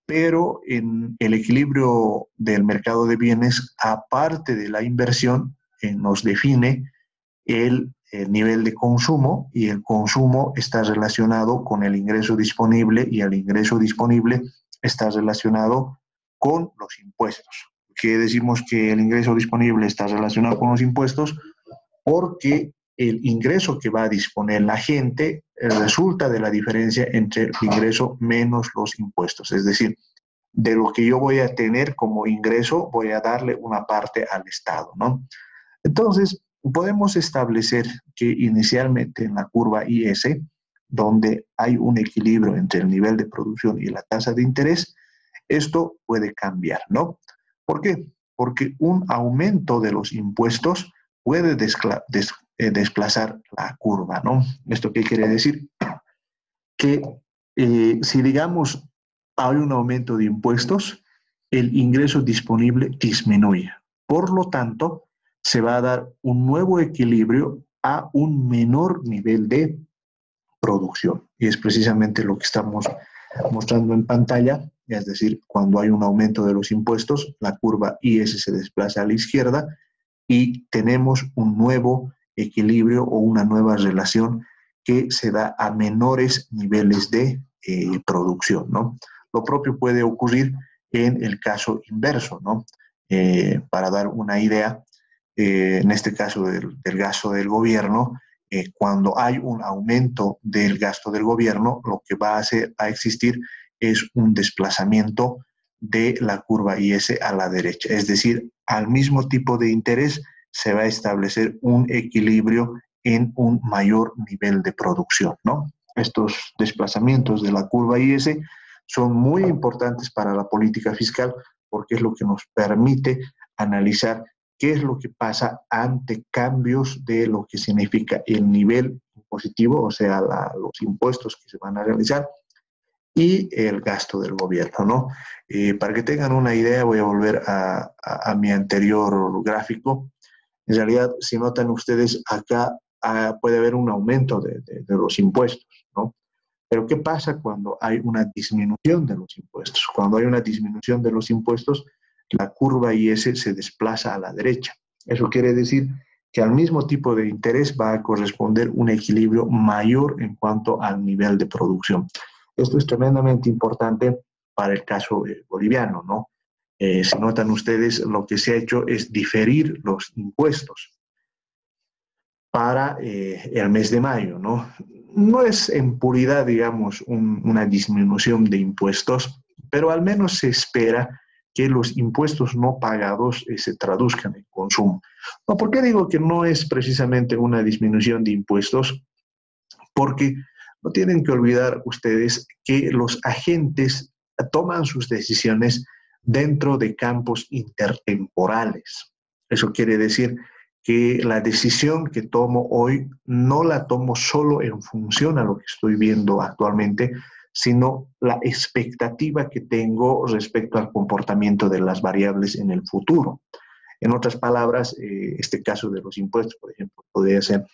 Pero en el equilibrio del mercado de bienes, aparte de la inversión, nos define el nivel de consumo, y el consumo está relacionado con el ingreso disponible, y el ingreso disponible está relacionado con los impuestos. ¿Qué decimos que el ingreso disponible está relacionado con los impuestos? Porque el ingreso que va a disponer la gente resulta de la diferencia entre el ingreso menos los impuestos. Es decir, de lo que yo voy a tener como ingreso, voy a darle una parte al Estado, ¿no? Entonces, podemos establecer que inicialmente en la curva IS, donde hay un equilibrio entre el nivel de producción y la tasa de interés, esto puede cambiar, ¿no? ¿Por qué? Porque un aumento de los impuestos puede desplazar la curva, ¿no? ¿Esto qué quiere decir? Que si, digamos, hay un aumento de impuestos, el ingreso disponible disminuye. Por lo tanto, se va a dar un nuevo equilibrio a un menor nivel de producción. Y es precisamente lo que estamos mostrando en pantalla, es decir, cuando hay un aumento de los impuestos, la curva IS se desplaza a la izquierda y tenemos un nuevo equilibrio o una nueva relación que se da a menores niveles de producción, ¿no? Lo propio puede ocurrir en el caso inverso, ¿no? Para dar una idea, en este caso del gasto del gobierno, cuando hay un aumento del gasto del gobierno, lo que va a existir es un desplazamiento de la curva IS a la derecha. Es decir, al mismo tipo de interés se va a establecer un equilibrio en un mayor nivel de producción, ¿no? Estos desplazamientos de la curva IS son muy importantes para la política fiscal porque es lo que nos permite analizar qué es lo que pasa ante cambios de lo que significa el nivel impositivo, o sea, los impuestos que se van a realizar, y el gasto del gobierno, ¿no? Para que tengan una idea, voy a volver a mi anterior gráfico. En realidad, si notan ustedes, acá puede haber un aumento de los impuestos, ¿no? Pero ¿qué pasa cuando hay una disminución de los impuestos? Cuando hay una disminución de los impuestos, la curva IS se desplaza a la derecha. Eso quiere decir que al mismo tipo de interés va a corresponder un equilibrio mayor en cuanto al nivel de producción. Esto es tremendamente importante para el caso boliviano, ¿no? Si notan ustedes, lo que se ha hecho es diferir los impuestos para el mes de mayo, ¿no? No es en puridad, digamos, una disminución de impuestos, pero al menos se espera que los impuestos no pagados se traduzcan en consumo. ¿No? ¿Por qué digo que no es precisamente una disminución de impuestos? Porque no tienen que olvidar ustedes que los agentes toman sus decisiones dentro de campos intertemporales. Eso quiere decir que la decisión que tomo hoy no la tomo solo en función a lo que estoy viendo actualmente, sino la expectativa que tengo respecto al comportamiento de las variables en el futuro. En otras palabras, este caso de los impuestos, por ejemplo, podría ser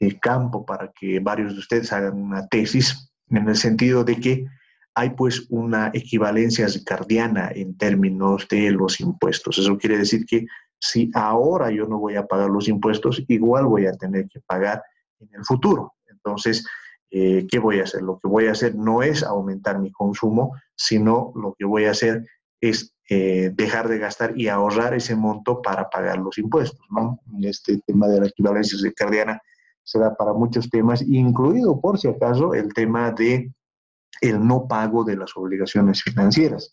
el campo para que varios de ustedes hagan una tesis, en el sentido de que hay pues una equivalencia ricardiana en términos de los impuestos. Eso quiere decir que si ahora yo no voy a pagar los impuestos, igual voy a tener que pagar en el futuro. Entonces, ¿qué voy a hacer? Lo que voy a hacer no es aumentar mi consumo, sino lo que voy a hacer es dejar de gastar y ahorrar ese monto para pagar los impuestos, ¿no? Este tema de la equivalencia circadiana se da para muchos temas, incluido, por si acaso, el tema de el no pago de las obligaciones financieras.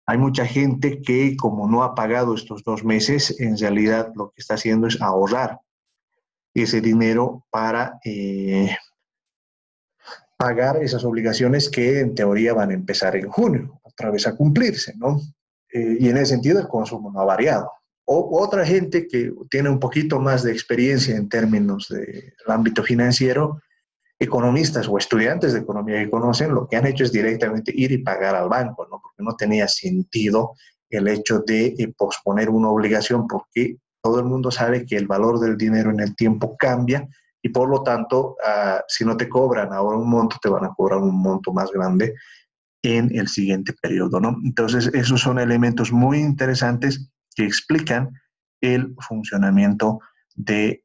Hay mucha gente que, como no ha pagado estos 2 meses, en realidad lo que está haciendo es ahorrar ese dinero para pagar esas obligaciones que en teoría van a empezar en junio, otra vez a cumplirse, ¿no? Y en ese sentido el consumo no ha variado. Otra gente que tiene un poquito más de experiencia en términos del ámbito financiero, economistas o estudiantes de economía que conocen, lo que han hecho es directamente ir y pagar al banco, ¿no? Porque no tenía sentido el hecho de posponer una obligación, porque todo el mundo sabe que el valor del dinero en el tiempo cambia y por lo tanto, si no te cobran ahora un monto, te van a cobrar un monto más grande en el siguiente periodo, ¿no? Entonces, esos son elementos muy interesantes que explican el funcionamiento de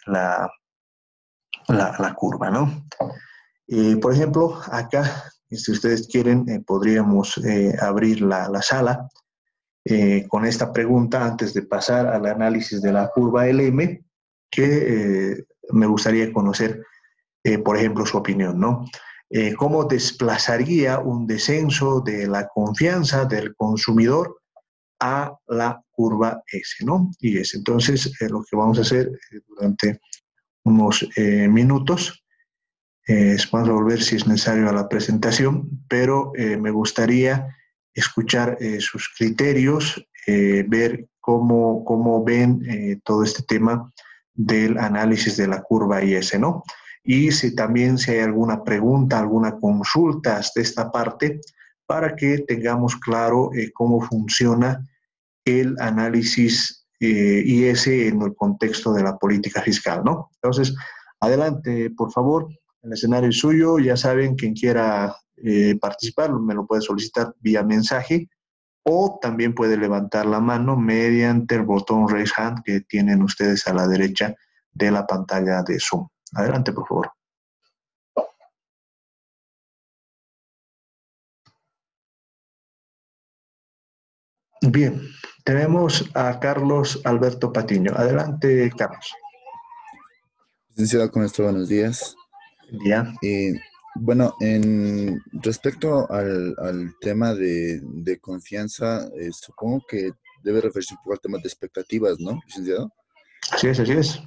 la curva, ¿no? Por ejemplo, acá, si ustedes quieren, podríamos abrir la sala con esta pregunta antes de pasar al análisis de la curva LM, que me gustaría conocer, por ejemplo, su opinión, ¿no? ¿Cómo desplazaría un descenso de la confianza del consumidor a la curva S, ¿no? Y S. Entonces, lo que vamos a hacer durante unos minutos vamos a volver si es necesario a la presentación, pero me gustaría escuchar sus criterios, ver cómo ven todo este tema del análisis de la curva IS, ¿no? Y si hay alguna pregunta, alguna consulta hasta esta parte, para que tengamos claro cómo funciona el análisis IS en el contexto de la política fiscal, ¿no? Entonces, adelante, por favor. El escenario es suyo, ya saben, quien quiera participar me lo puede solicitar vía mensaje o también puede levantar la mano mediante el botón Raise Hand que tienen ustedes a la derecha de la pantalla de Zoom. Adelante, por favor. Bien, tenemos a Carlos Alberto Patiño. Adelante, Carlos. Licenciado, con esto, buenos días. Ya. Eh, bueno, en respecto al tema de confianza, supongo que debe referirse un poco al tema de expectativas, ¿no, licenciado? Así es, así es.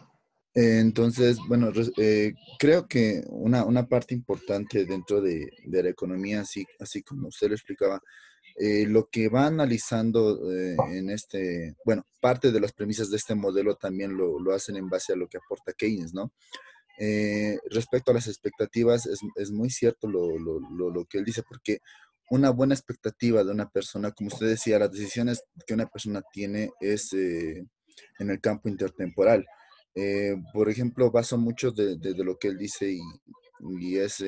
Entonces, bueno, creo que una parte importante dentro de la economía, así como usted lo explicaba, lo que va analizando en bueno, parte de las premisas de este modelo también lo hacen en base a lo que aporta Keynes, ¿no? Respecto a las expectativas, es muy cierto lo que él dice, porque una buena expectativa de una persona, como usted decía, las decisiones que una persona tiene es en el campo intertemporal. Por ejemplo, baso mucho de lo que él dice y es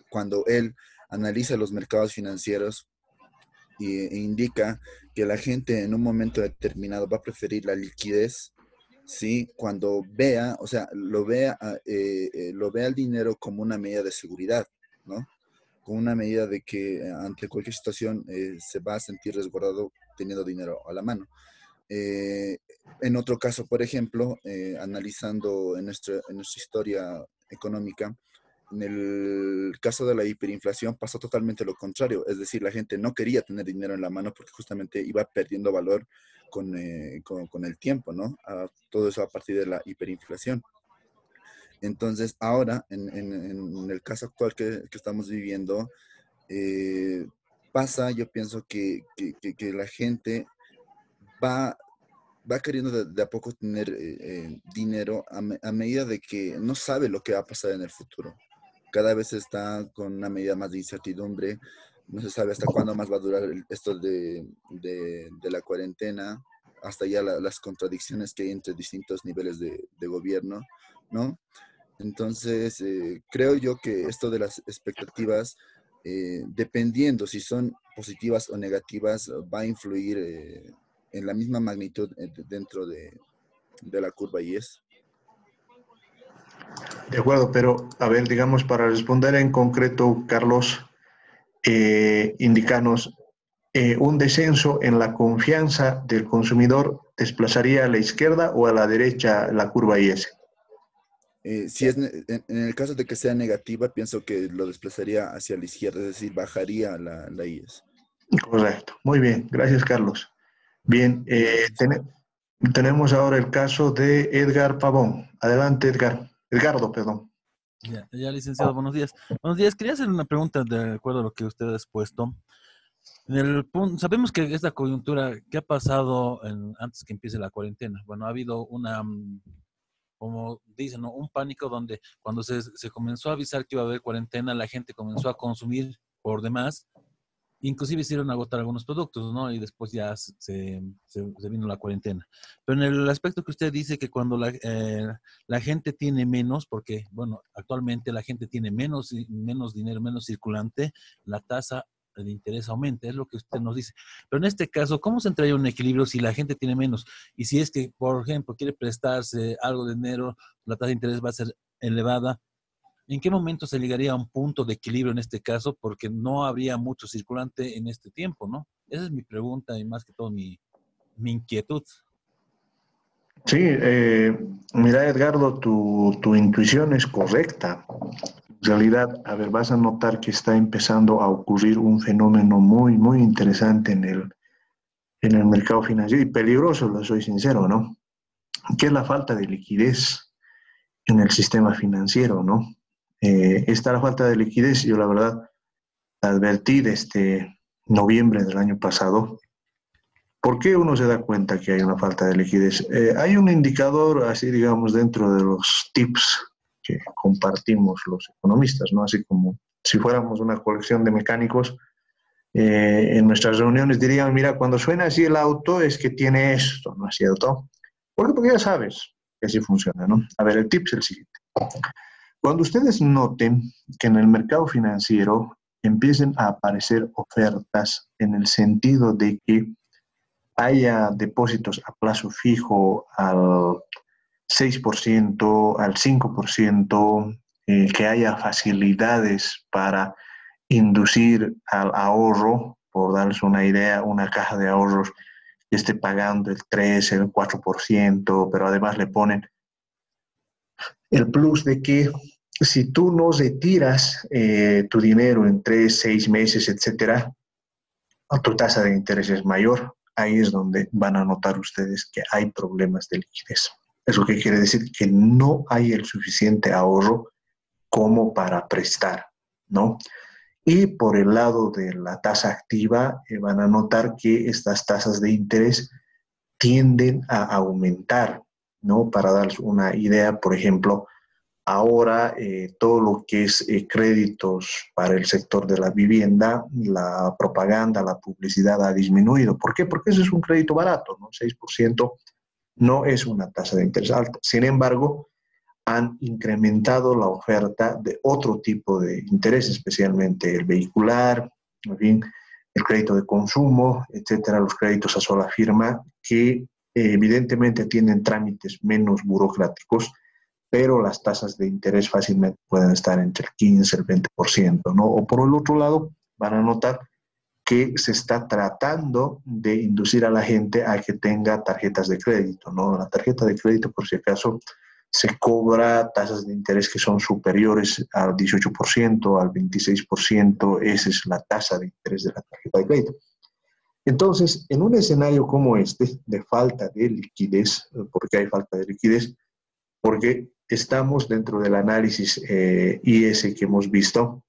cuando él analiza los mercados financieros e indica que la gente en un momento determinado va a preferir la liquidez. Sí, cuando vea, o sea, lo vea el dinero como una medida de seguridad, ¿no? Como una medida de que ante cualquier situación se va a sentir resguardado teniendo dinero a la mano. Eh, en otro caso, por ejemplo, analizando en nuestra historia económica, en el caso de la hiperinflación pasó totalmente lo contrario, es decir, la gente no quería tener dinero en la mano porque justamente iba perdiendo valor con el tiempo, ¿no? Todo eso a partir de la hiperinflación. Entonces, ahora, en el caso actual que estamos viviendo, eh, pasa, yo pienso que la gente va, va queriendo de a poco tener dinero a medida de que no sabe lo que va a pasar en el futuro. Cada vez está con una medida más de incertidumbre. No se sabe hasta cuándo más va a durar esto de la cuarentena, hasta ya las contradicciones que hay entre distintos niveles de gobierno, ¿no? Entonces, creo yo que esto de las expectativas, dependiendo si son positivas o negativas, va a influir en la misma magnitud dentro de la curva IES. De acuerdo, pero a ver, digamos, para responder en concreto, Carlos, indicanos, un descenso en la confianza del consumidor desplazaría a la izquierda o a la derecha la curva IS. Si es en el caso de que sea negativa, pienso que lo desplazaría hacia la izquierda, es decir, bajaría la IES. Correcto, muy bien, gracias Carlos. Bien, tenemos ahora el caso de Edgar Pavón. Adelante, Edgar. Edgardo, perdón. Ya, licenciado, buenos días. Buenos días, quería hacer una pregunta de acuerdo a lo que usted ha expuesto. Sabemos que esta coyuntura, ¿qué ha pasado antes que empiece la cuarentena? Bueno, ha habido como dicen, ¿no? Un pánico donde cuando se comenzó a avisar que iba a haber cuarentena, la gente comenzó a consumir por demás, inclusive hicieron agotar algunos productos, ¿no? Y después ya se vino la cuarentena. Pero en el aspecto que usted dice que cuando la gente tiene menos, porque, bueno, actualmente la gente tiene menos dinero, menos circulante, la tasa de interés aumenta, es lo que usted nos dice. Pero en este caso, ¿cómo se entraría un equilibrio si la gente tiene menos? Y si es que, por ejemplo, quiere prestarse algo de dinero, la tasa de interés va a ser elevada. ¿En qué momento se llegaría a un punto de equilibrio en este caso? Porque no habría mucho circulante en este tiempo, ¿no? Esa es mi pregunta y más que todo mi inquietud. Sí, mira Edgardo, tu intuición es correcta. En realidad, a ver, vas a notar que está empezando a ocurrir un fenómeno muy, muy interesante en el mercado financiero y peligroso, lo soy sincero, ¿no? Que es la falta de liquidez en el sistema financiero, ¿no? Esta la falta de liquidez, yo la verdad advertí desde noviembre del año pasado. ¿Por qué uno se da cuenta que hay una falta de liquidez? Hay un indicador, así digamos, dentro de los tips que compartimos los economistas, ¿no? Así como si fuéramos una colección de mecánicos, en nuestras reuniones dirían, mira, cuando suena así el auto es que tiene esto, ¿no es cierto? ¿Por qué? Porque ya sabes que así funciona, ¿no? A ver, el tip es el siguiente. Cuando ustedes noten que en el mercado financiero empiecen a aparecer ofertas en el sentido de que haya depósitos a plazo fijo al 6%, al 5%, que haya facilidades para inducir al ahorro, por darles una idea, una caja de ahorros que esté pagando el 3, el 4%, pero además le ponen el plus de que si tú no retiras tu dinero en 3, 6 meses, etcétera, tu tasa de interés es mayor. Ahí es donde van a notar ustedes que hay problemas de liquidez. Eso que quiere decir que no hay el suficiente ahorro como para prestar, ¿no? Y por el lado de la tasa activa, van a notar que estas tasas de interés tienden a aumentar, ¿no? Para darles una idea, por ejemplo, ahora todo lo que es créditos para el sector de la vivienda, la propaganda, la publicidad ha disminuido. ¿Por qué? Porque eso es un crédito barato, ¿no? 6% no es una tasa de interés alta. Sin embargo, han incrementado la oferta de otro tipo de interés, especialmente el vehicular, en fin, el crédito de consumo, etcétera, los créditos a sola firma, que evidentemente tienen trámites menos burocráticos, pero las tasas de interés fácilmente pueden estar entre el 15 y el 20%, ¿no? O por el otro lado, van a notar que se está tratando de inducir a la gente a que tenga tarjetas de crédito, ¿no? La tarjeta de crédito, por si acaso, se cobra tasas de interés que son superiores al 18%, al 26%, esa es la tasa de interés de la tarjeta de crédito. Entonces, en un escenario como este, de falta de liquidez, ¿por qué hay falta de liquidez? Porque estamos dentro del análisis IS que hemos visto,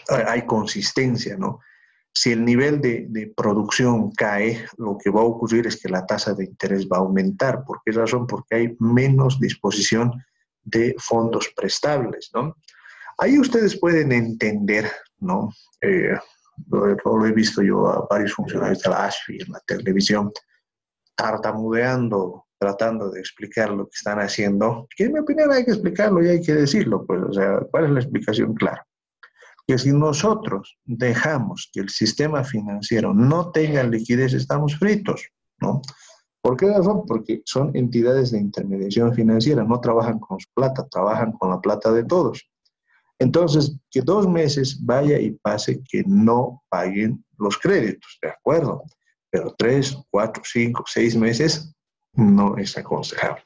hay consistencia, ¿no? Si el nivel de producción cae, lo que va a ocurrir es que la tasa de interés va a aumentar. ¿Por qué razón? Porque hay menos disposición de fondos prestables, ¿no? Ahí ustedes pueden entender, ¿no? Lo he visto yo a varios funcionarios de la ASFI en la televisión tartamudeando, tratando de explicar lo que están haciendo, que en mi opinión hay que explicarlo y hay que decirlo, pues, o sea, ¿cuál es la explicación clara? Que si nosotros dejamos que el sistema financiero no tenga liquidez, estamos fritos. ¿no? ¿Por qué razón? Porque son entidades de intermediación financiera, no trabajan con su plata, trabajan con la plata de todos. Entonces, que 2 meses vaya y pase que no paguen los créditos, ¿de acuerdo? Pero 3, 4, 5, 6 meses no es aconsejable.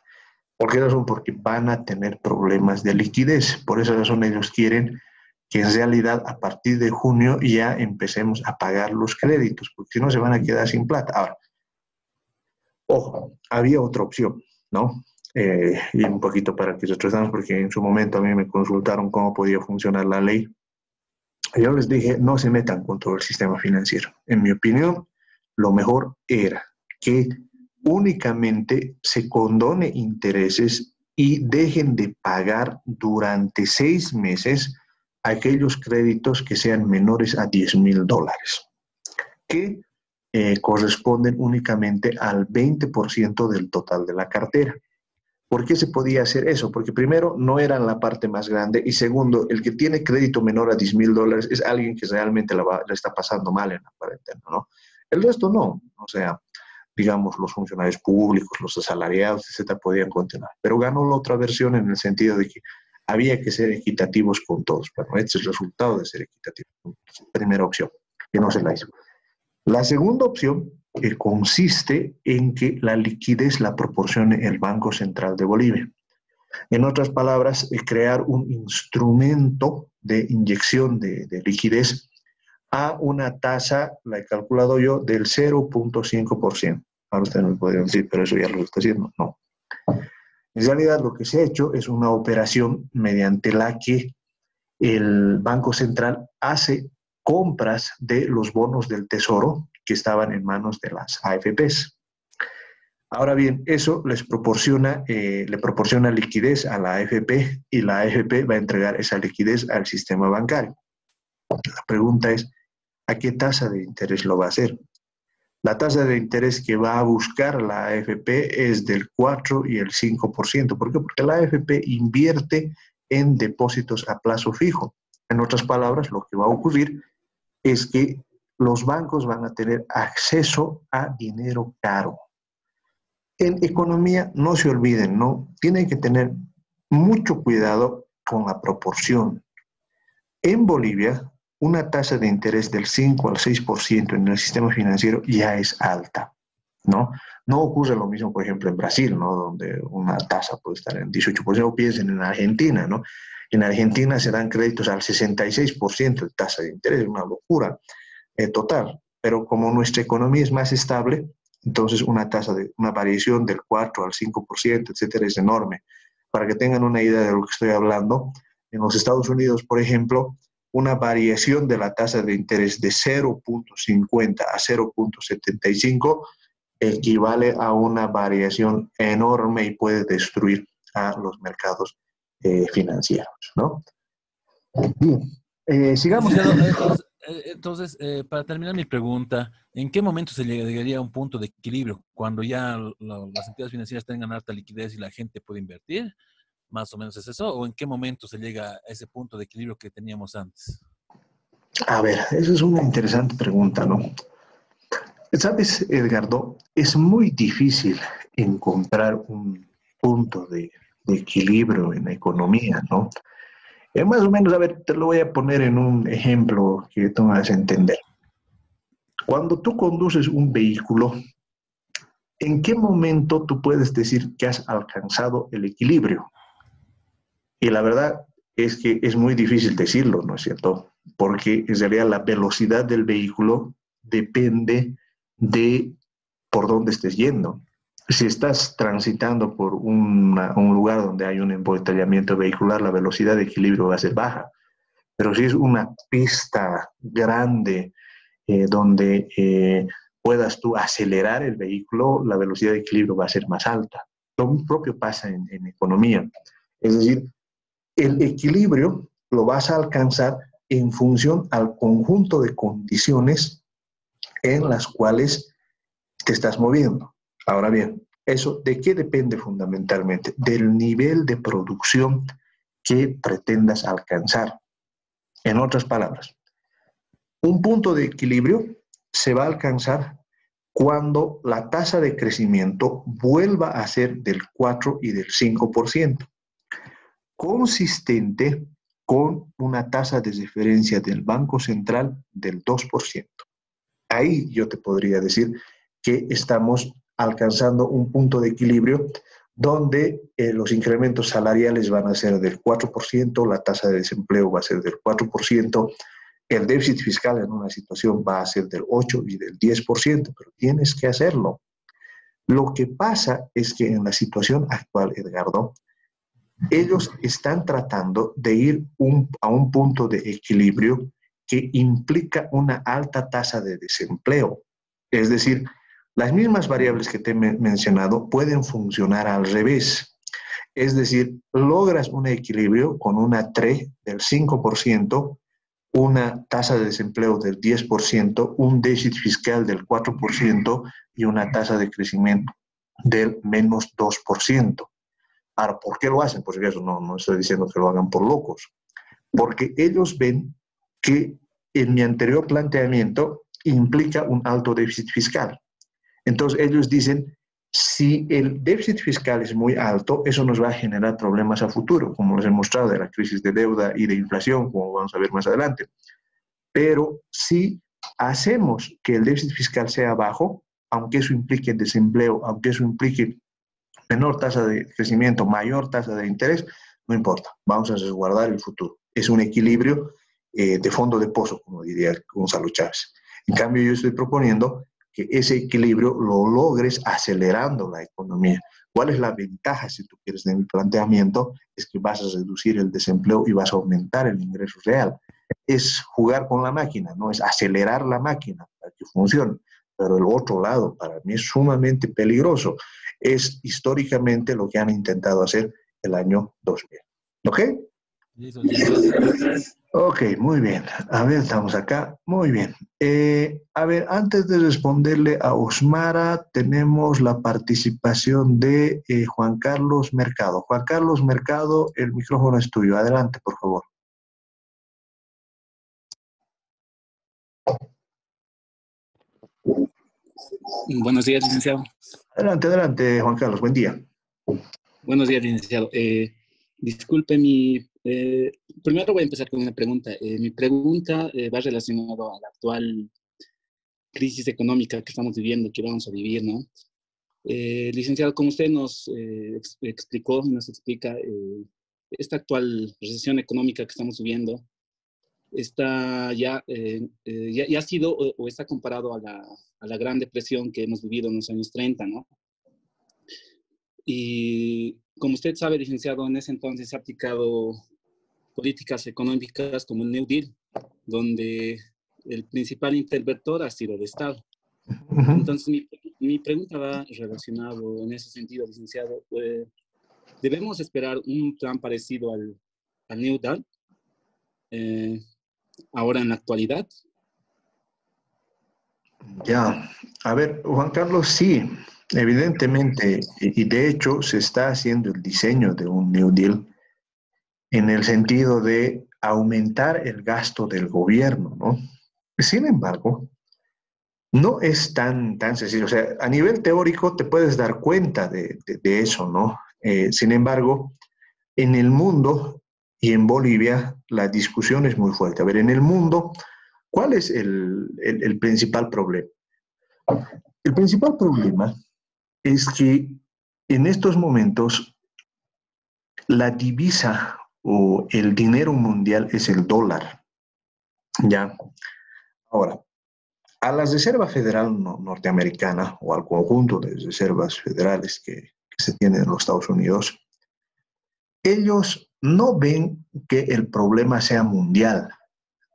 ¿Por qué razón? Porque van a tener problemas de liquidez. Por esa razón ellos quieren que en realidad a partir de junio ya empecemos a pagar los créditos, porque si no se van a quedar sin plata. Ahora, ojo, había otra opción, ¿no? Y un poquito para que retrasamos, porque en su momento a mí me consultaron cómo podía funcionar la ley. Yo les dije, no se metan con todo el sistema financiero. En mi opinión, lo mejor era que únicamente se condone intereses y dejen de pagar durante 6 meses aquellos créditos que sean menores a $10,000, que corresponden únicamente al 20% del total de la cartera. ¿Por qué se podía hacer eso? Porque primero, no eran la parte más grande, y segundo, el que tiene crédito menor a $10,000 es alguien que realmente la está pasando mal en la cuarentena, ¿no? El resto no, o sea, digamos, los funcionarios públicos, los asalariados, etcétera, podían continuar. Pero ganó la otra versión en el sentido de que había que ser equitativos con todos. Bueno, este es el resultado de ser equitativos. Primera opción, que no se la hizo. La segunda opción consiste en que la liquidez la proporcione el Banco Central de Bolivia. En otras palabras, crear un instrumento de inyección de liquidez a una tasa, la he calculado yo, del 0,5%. Ahora ustedes me podrían decir, pero eso ya lo está haciendo. No. En realidad lo que se ha hecho es una operación mediante la que el Banco Central hace compras de los bonos del Tesoro que estaban en manos de las AFPs. Ahora bien, eso le proporciona liquidez a la AFP, y la AFP va a entregar esa liquidez al sistema bancario. La pregunta es, ¿a qué tasa de interés lo va a hacer? La tasa de interés que va a buscar la AFP es del 4 y el 5%. ¿Por qué? Porque la AFP invierte en depósitos a plazo fijo. En otras palabras, lo que va a ocurrir es que los bancos van a tener acceso a dinero caro. En economía, no se olviden, ¿no? Tienen que tener mucho cuidado con la proporción. En Bolivia, una tasa de interés del 5 al 6% en el sistema financiero ya es alta, ¿no? No ocurre lo mismo, por ejemplo, en Brasil, ¿no? Donde una tasa puede estar en 18%. Piensen en Argentina, ¿no? En Argentina se dan créditos al 66% de tasa de interés, una locura total. Pero como nuestra economía es más estable, entonces una variación del 4 al 5%, etcétera, es enorme. Para que tengan una idea de lo que estoy hablando, en los Estados Unidos, por ejemplo, una variación de la tasa de interés de 0,50 a 0,75 equivale a una variación enorme y puede destruir a los mercados financieros, ¿no? Bien, sigamos. Entonces, para terminar mi pregunta, ¿en qué momento se llegaría a un punto de equilibrio? Cuando ya las entidades financieras tengan alta liquidez y la gente puede invertir, más o menos es eso, ¿o en qué momento se llega a ese punto de equilibrio que teníamos antes? A ver, esa es una interesante pregunta, ¿no? Sabes, Edgardo, es muy difícil encontrar un punto de equilibrio en la economía, ¿no? Más o menos, a ver, te lo voy a poner en un ejemplo que tú me vas a entender. Cuando tú conduces un vehículo, ¿en qué momento tú puedes decir que has alcanzado el equilibrio? Y la verdad es que es muy difícil decirlo, ¿no es cierto? Porque en realidad la velocidad del vehículo depende de por dónde estés yendo. Si estás transitando por un lugar donde hay un embotellamiento vehicular, la velocidad de equilibrio va a ser baja. Pero si es una pista grande donde puedas tú acelerar el vehículo, la velocidad de equilibrio va a ser más alta. Lo propio pasa en economía. Es decir, el equilibrio lo vas a alcanzar en función al conjunto de condiciones en las cuales te estás moviendo. Ahora bien, ¿eso de qué depende fundamentalmente? Del nivel de producción que pretendas alcanzar. En otras palabras, un punto de equilibrio se va a alcanzar cuando la tasa de crecimiento vuelva a ser del 4 y del 5%, consistente con una tasa de referencia del Banco Central del 2%. Ahí yo te podría decir que estamos alcanzando un punto de equilibrio donde los incrementos salariales van a ser del 4%, la tasa de desempleo va a ser del 4%, el déficit fiscal en una situación va a ser del 8 y del 10%, pero tienes que hacerlo. Lo que pasa es que en la situación actual, Edgardo, ellos están tratando de ir a un punto de equilibrio que implica una alta tasa de desempleo. Es decir, las mismas variables que te he mencionado pueden funcionar al revés. Es decir, logras un equilibrio con una TRE del 5%, una tasa de desempleo del 10%, un déficit fiscal del 4% y una tasa de crecimiento del menos 2%. Ahora, ¿por qué lo hacen? Por si acaso, no estoy diciendo que lo hagan por locos. Porque ellos ven que en mi anterior planteamiento implica un alto déficit fiscal. Entonces ellos dicen, si el déficit fiscal es muy alto, eso nos va a generar problemas a futuro, como les he mostrado de la crisis de deuda y de inflación, como vamos a ver más adelante. Pero si hacemos que el déficit fiscal sea bajo, aunque eso implique desempleo, aunque eso implique menor tasa de crecimiento, mayor tasa de interés, no importa, vamos a resguardar el futuro. Es un equilibrio de fondo de pozo, como diría Gonzalo Chávez. En cambio, yo estoy proponiendo que ese equilibrio lo logres acelerando la economía. ¿Cuál es la ventaja, si tú quieres, de mi planteamiento? Es que vas a reducir el desempleo y vas a aumentar el ingreso real. Es jugar con la máquina, no es acelerar la máquina para que funcione. Pero el otro lado, para mí, es sumamente peligroso. Es históricamente lo que han intentado hacer el año 2000. ¿Ok? Listo, gracias. Ok, muy bien. A ver, estamos acá. Muy bien. A ver, antes de responderle a Osmara, tenemos la participación de Juan Carlos Mercado. Juan Carlos Mercado, el micrófono es tuyo. Adelante, por favor. Buenos días, licenciado. Adelante, adelante, Juan Carlos. Buen día. Buenos días, licenciado. Disculpe, primero voy a empezar con una pregunta. Mi pregunta va relacionada a la actual crisis económica que estamos viviendo, que vamos a vivir, ¿no? Licenciado, como usted nos explicó, nos explica, esta actual recesión económica que estamos viviendo está ya ha sido o está comparado a la Gran Depresión que hemos vivido en los años 30, ¿no? Y como usted sabe, licenciado, en ese entonces se ha aplicado políticas económicas como el New Deal, donde el principal interventor ha sido el Estado. Entonces, mi pregunta va relacionado en ese sentido, licenciado. ¿Debemos esperar un plan parecido al New Deal ahora en la actualidad? Ya, a ver, Juan Carlos, sí, evidentemente, y de hecho se está haciendo el diseño de un New Deal en el sentido de aumentar el gasto del gobierno, ¿no? Sin embargo, no es tan sencillo. O sea, a nivel teórico te puedes dar cuenta de eso, ¿no? Sin embargo, en el mundo y en Bolivia la discusión es muy fuerte. A ver, en el mundo, ¿cuál es el principal problema? El principal problema es que en estos momentos la divisa o el dinero mundial es el dólar. ¿Ya? Ahora, a la Reserva Federal norteamericana o al conjunto de reservas federales que se tienen en los Estados Unidos, ellos no ven que el problema sea mundial.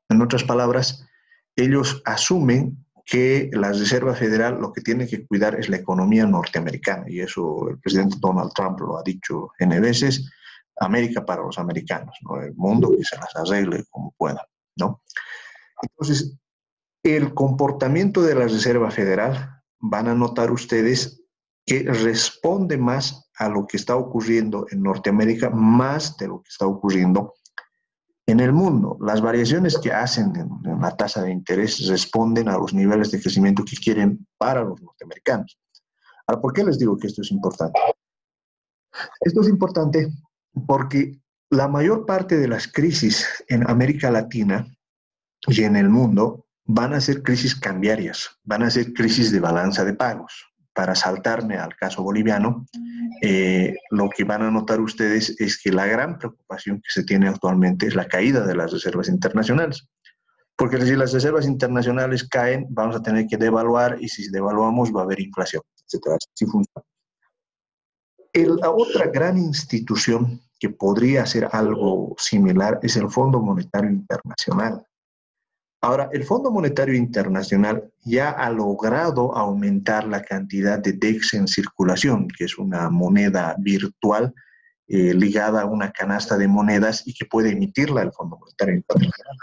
En otras palabras, ellos asumen que la Reserva Federal lo que tiene que cuidar es la economía norteamericana, y eso el presidente Donald Trump lo ha dicho N veces: América para los americanos, ¿no? El mundo que se las arregle como pueda, ¿no? Entonces, el comportamiento de la Reserva Federal, van a notar ustedes que responde más a lo que está ocurriendo en Norteamérica, más de lo que está ocurriendo En el mundo, las variaciones que hacen en la tasa de interés responden a los niveles de crecimiento que quieren para los norteamericanos. Ahora, ¿por qué les digo que esto es importante? Esto es importante porque la mayor parte de las crisis en América Latina y en el mundo van a ser crisis cambiarias, van a ser crisis de balanza de pagos. Para saltarme al caso boliviano, lo que van a notar ustedes es que la gran preocupación que se tiene actualmente es la caída de las reservas internacionales. Porque si las reservas internacionales caen, vamos a tener que devaluar y si devaluamos va a haber inflación, etcétera. Así funciona. La otra gran institución que podría hacer algo similar es el Fondo Monetario Internacional. Ahora, el Fondo Monetario Internacional ya ha logrado aumentar la cantidad de DEX en circulación, que es una moneda virtual ligada a una canasta de monedas y que puede emitirla el Fondo Monetario Internacional.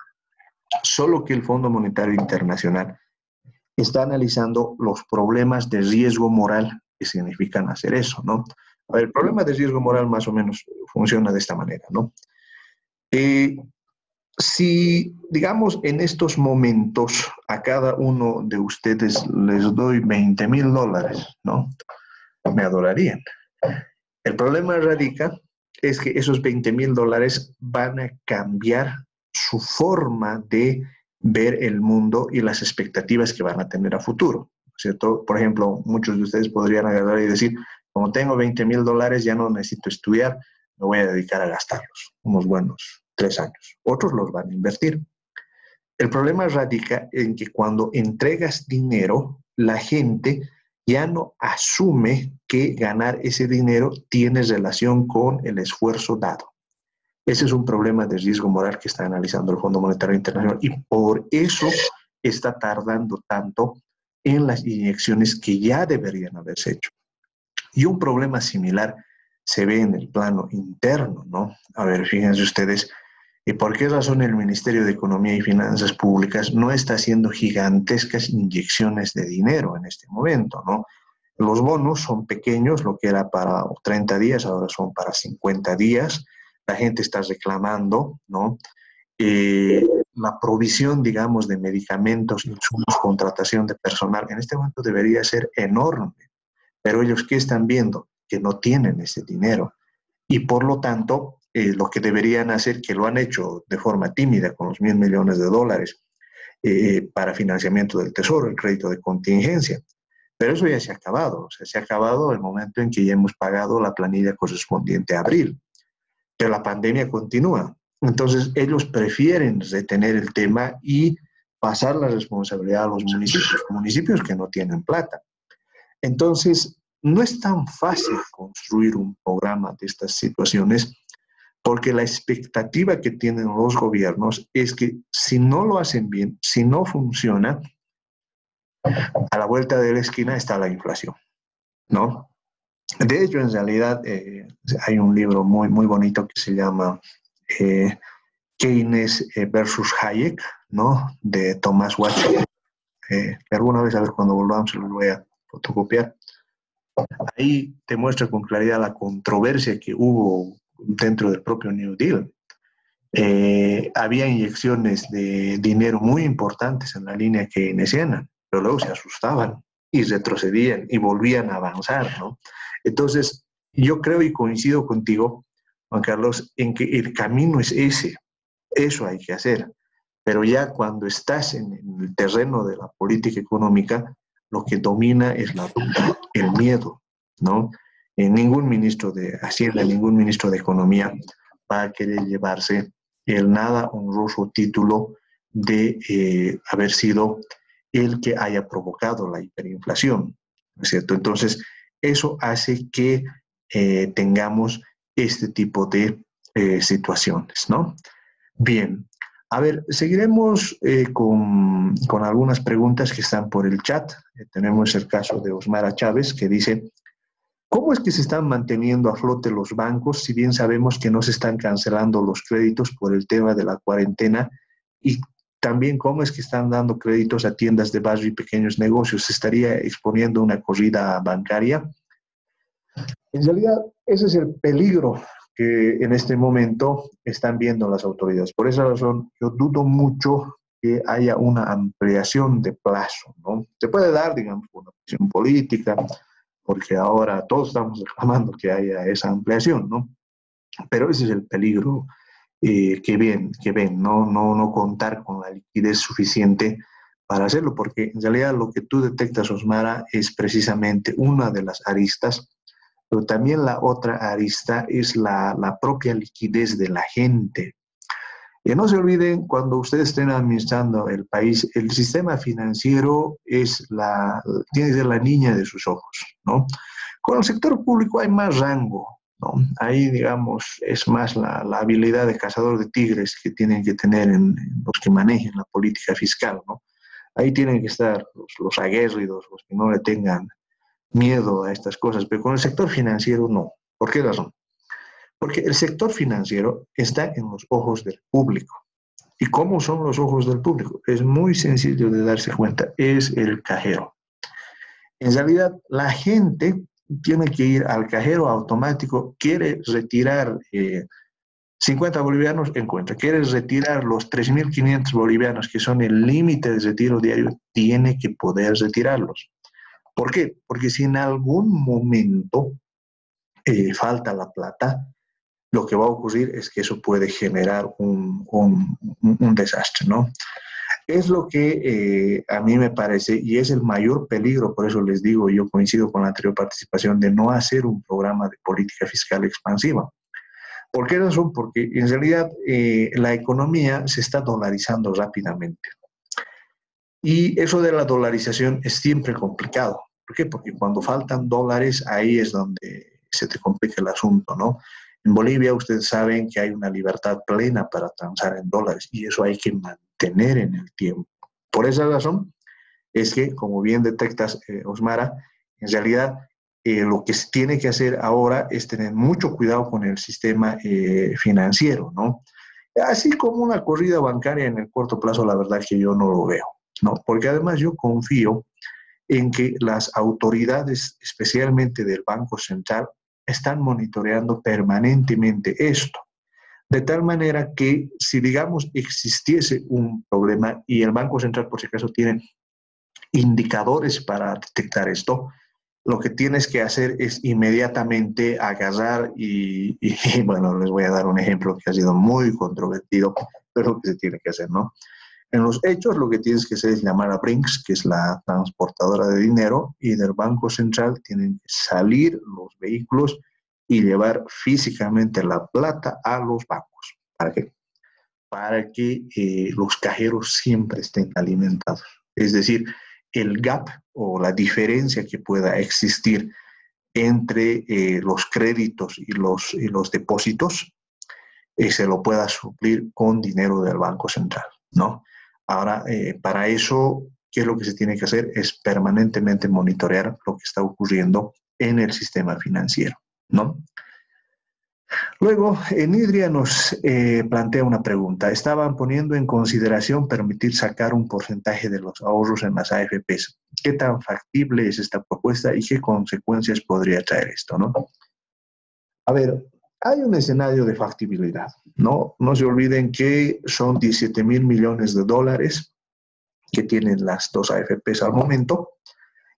Solo que el Fondo Monetario Internacional está analizando los problemas de riesgo moral que significan hacer eso, ¿no? A ver, el problema de riesgo moral más o menos funciona de esta manera, ¿no? Si, digamos, en estos momentos a cada uno de ustedes les doy $20,000, ¿no? Me adorarían. El problema radica es que esos $20,000 van a cambiar su forma de ver el mundo y las expectativas que van a tener a futuro, ¿cierto? Por ejemplo, muchos de ustedes podrían agarrar y decir, como tengo $20,000, ya no necesito estudiar, me voy a dedicar a gastarlos, unos buenos 3 años. Otros los van a invertir. El problema radica en que cuando entregas dinero, la gente ya no asume que ganar ese dinero tiene relación con el esfuerzo dado. Ese es un problema de riesgo moral que está analizando el Fondo Monetario Internacional y por eso está tardando tanto en las inyecciones que ya deberían haberse hecho. Y un problema similar se ve en el plano interno, ¿no? A ver, fíjense ustedes, ¿por qué razón el Ministerio de Economía y Finanzas Públicas no está haciendo gigantescas inyecciones de dinero en este momento, ¿no? Los bonos son pequeños, lo que era para 30 días, ahora son para 50 días. La gente está reclamando, ¿no? La provisión, digamos, de medicamentos, insumos, contratación de personal, en este momento debería ser enorme. Pero ellos, ¿qué están viendo? Que no tienen ese dinero. Y por lo tanto, lo que deberían hacer, que lo han hecho de forma tímida con los $1,000 millones para financiamiento del Tesoro, el crédito de contingencia. Pero eso ya se ha acabado. O sea, se ha acabado el momento en que ya hemos pagado la planilla correspondiente a abril. Pero la pandemia continúa. Entonces, ellos prefieren retener el tema y pasar la responsabilidad a los municipios que no tienen plata. Entonces, no es tan fácil construir un programa de estas situaciones porque la expectativa que tienen los gobiernos es que si no lo hacen bien, si no funciona, a la vuelta de la esquina está la inflación, ¿no? De hecho, en realidad, hay un libro muy, muy bonito que se llama Keynes versus Hayek, ¿no? De Thomas Watson. Alguna vez, a ver, cuando volvamos, se los voy a fotocopiar. Ahí te muestra con claridad la controversia que hubo dentro del propio New Deal. Había inyecciones de dinero muy importantes en la línea keynesiana, pero luego se asustaban y retrocedían y volvían a avanzar, ¿no? Entonces, yo creo y coincido contigo, Juan Carlos, en que el camino es ese, eso hay que hacer. Pero ya cuando estás en el terreno de la política económica, lo que domina es la duda, el miedo, ¿no? Ningún ministro de Hacienda, ningún ministro de Economía va a querer llevarse el nada honroso título de haber sido el que haya provocado la hiperinflación, ¿no es cierto? Entonces, eso hace que tengamos este tipo de situaciones, ¿no? Bien. A ver, seguiremos con algunas preguntas que están por el chat. Tenemos el caso de Osmara Chávez que dice, ¿cómo es que se están manteniendo a flote los bancos si bien sabemos que no se están cancelando los créditos por el tema de la cuarentena? Y también, ¿cómo es que están dando créditos a tiendas de barrio y pequeños negocios? ¿Se estaría exponiendo una corrida bancaria? En realidad, ese es el peligro que en este momento están viendo las autoridades. Por esa razón, yo dudo mucho que haya una ampliación de plazo, ¿no? Se puede dar, digamos, por una presión política, porque ahora todos estamos reclamando que haya esa ampliación, ¿no? Pero ese es el peligro que ven, no contar con la liquidez suficiente para hacerlo, porque en realidad lo que tú detectas, Osmara, es precisamente una de las aristas, pero también la otra arista es la propia liquidez de la gente. Y no se olviden, cuando ustedes estén administrando el país, el sistema financiero tiene que ser la niña de sus ojos, ¿no? Con el sector público hay más rango, ¿no? Ahí, digamos, es más la habilidad de cazador de tigres que tienen que tener en los que manejen la política fiscal, ¿no? Ahí tienen que estar los aguerridos, los que no le tengan miedo a estas cosas, pero con el sector financiero no. ¿Por qué razón? Porque el sector financiero está en los ojos del público. ¿Y cómo son los ojos del público? Es muy sencillo de darse cuenta, es el cajero. En realidad, la gente tiene que ir al cajero automático, quiere retirar 50 bolivianos, encuentra, quiere retirar los 3.500 bolivianos, que son el límite de retiro diario, tiene que poder retirarlos. ¿Por qué? Porque si en algún momento falta la plata, lo que va a ocurrir es que eso puede generar un desastre, ¿no? Es lo que a mí me parece, y es el mayor peligro, por eso les digo, yo coincido con la anterior participación, de no hacer un programa de política fiscal expansiva. ¿Por qué razón? Porque en realidad la economía se está dolarizando rápidamente. Y eso de la dolarización es siempre complicado. ¿Por qué? Porque cuando faltan dólares, ahí es donde se te complica el asunto, ¿no? En Bolivia ustedes saben que hay una libertad plena para transar en dólares y eso hay que mantener en el tiempo. Por esa razón es que, como bien detectas, Osmara, en realidad lo que se tiene que hacer ahora es tener mucho cuidado con el sistema financiero, ¿no? Así como una corrida bancaria en el corto plazo, la verdad que yo no lo veo, ¿no? Porque además yo confío en que las autoridades, especialmente del Banco Central, están monitoreando permanentemente esto. De tal manera que si, digamos, existiese un problema y el Banco Central, por si acaso, tiene indicadores para detectar esto, lo que tienes que hacer es inmediatamente agarrar bueno, les voy a dar un ejemplo que ha sido muy controvertido, pero que se tiene que hacer, ¿no? En los hechos, lo que tienes que hacer es llamar a Brinks, que es la transportadora de dinero, y del Banco Central tienen que salir los vehículos y llevar físicamente la plata a los bancos. ¿Para qué? Para que los cajeros siempre estén alimentados. Es decir, el gap o la diferencia que pueda existir entre los créditos y los depósitos se lo pueda suplir con dinero del Banco Central, ¿no? Ahora, para eso, ¿qué es lo que se tiene que hacer? Es permanentemente monitorear lo que está ocurriendo en el sistema financiero, ¿no? Luego, Nidria nos plantea una pregunta. Estaban poniendo en consideración permitir sacar un porcentaje de los ahorros en las AFPs. ¿Qué tan factible es esta propuesta y qué consecuencias podría traer esto, no? A ver, hay un escenario de factibilidad, ¿no? No se olviden que son 17.000 millones de dólares que tienen las dos AFPs al momento.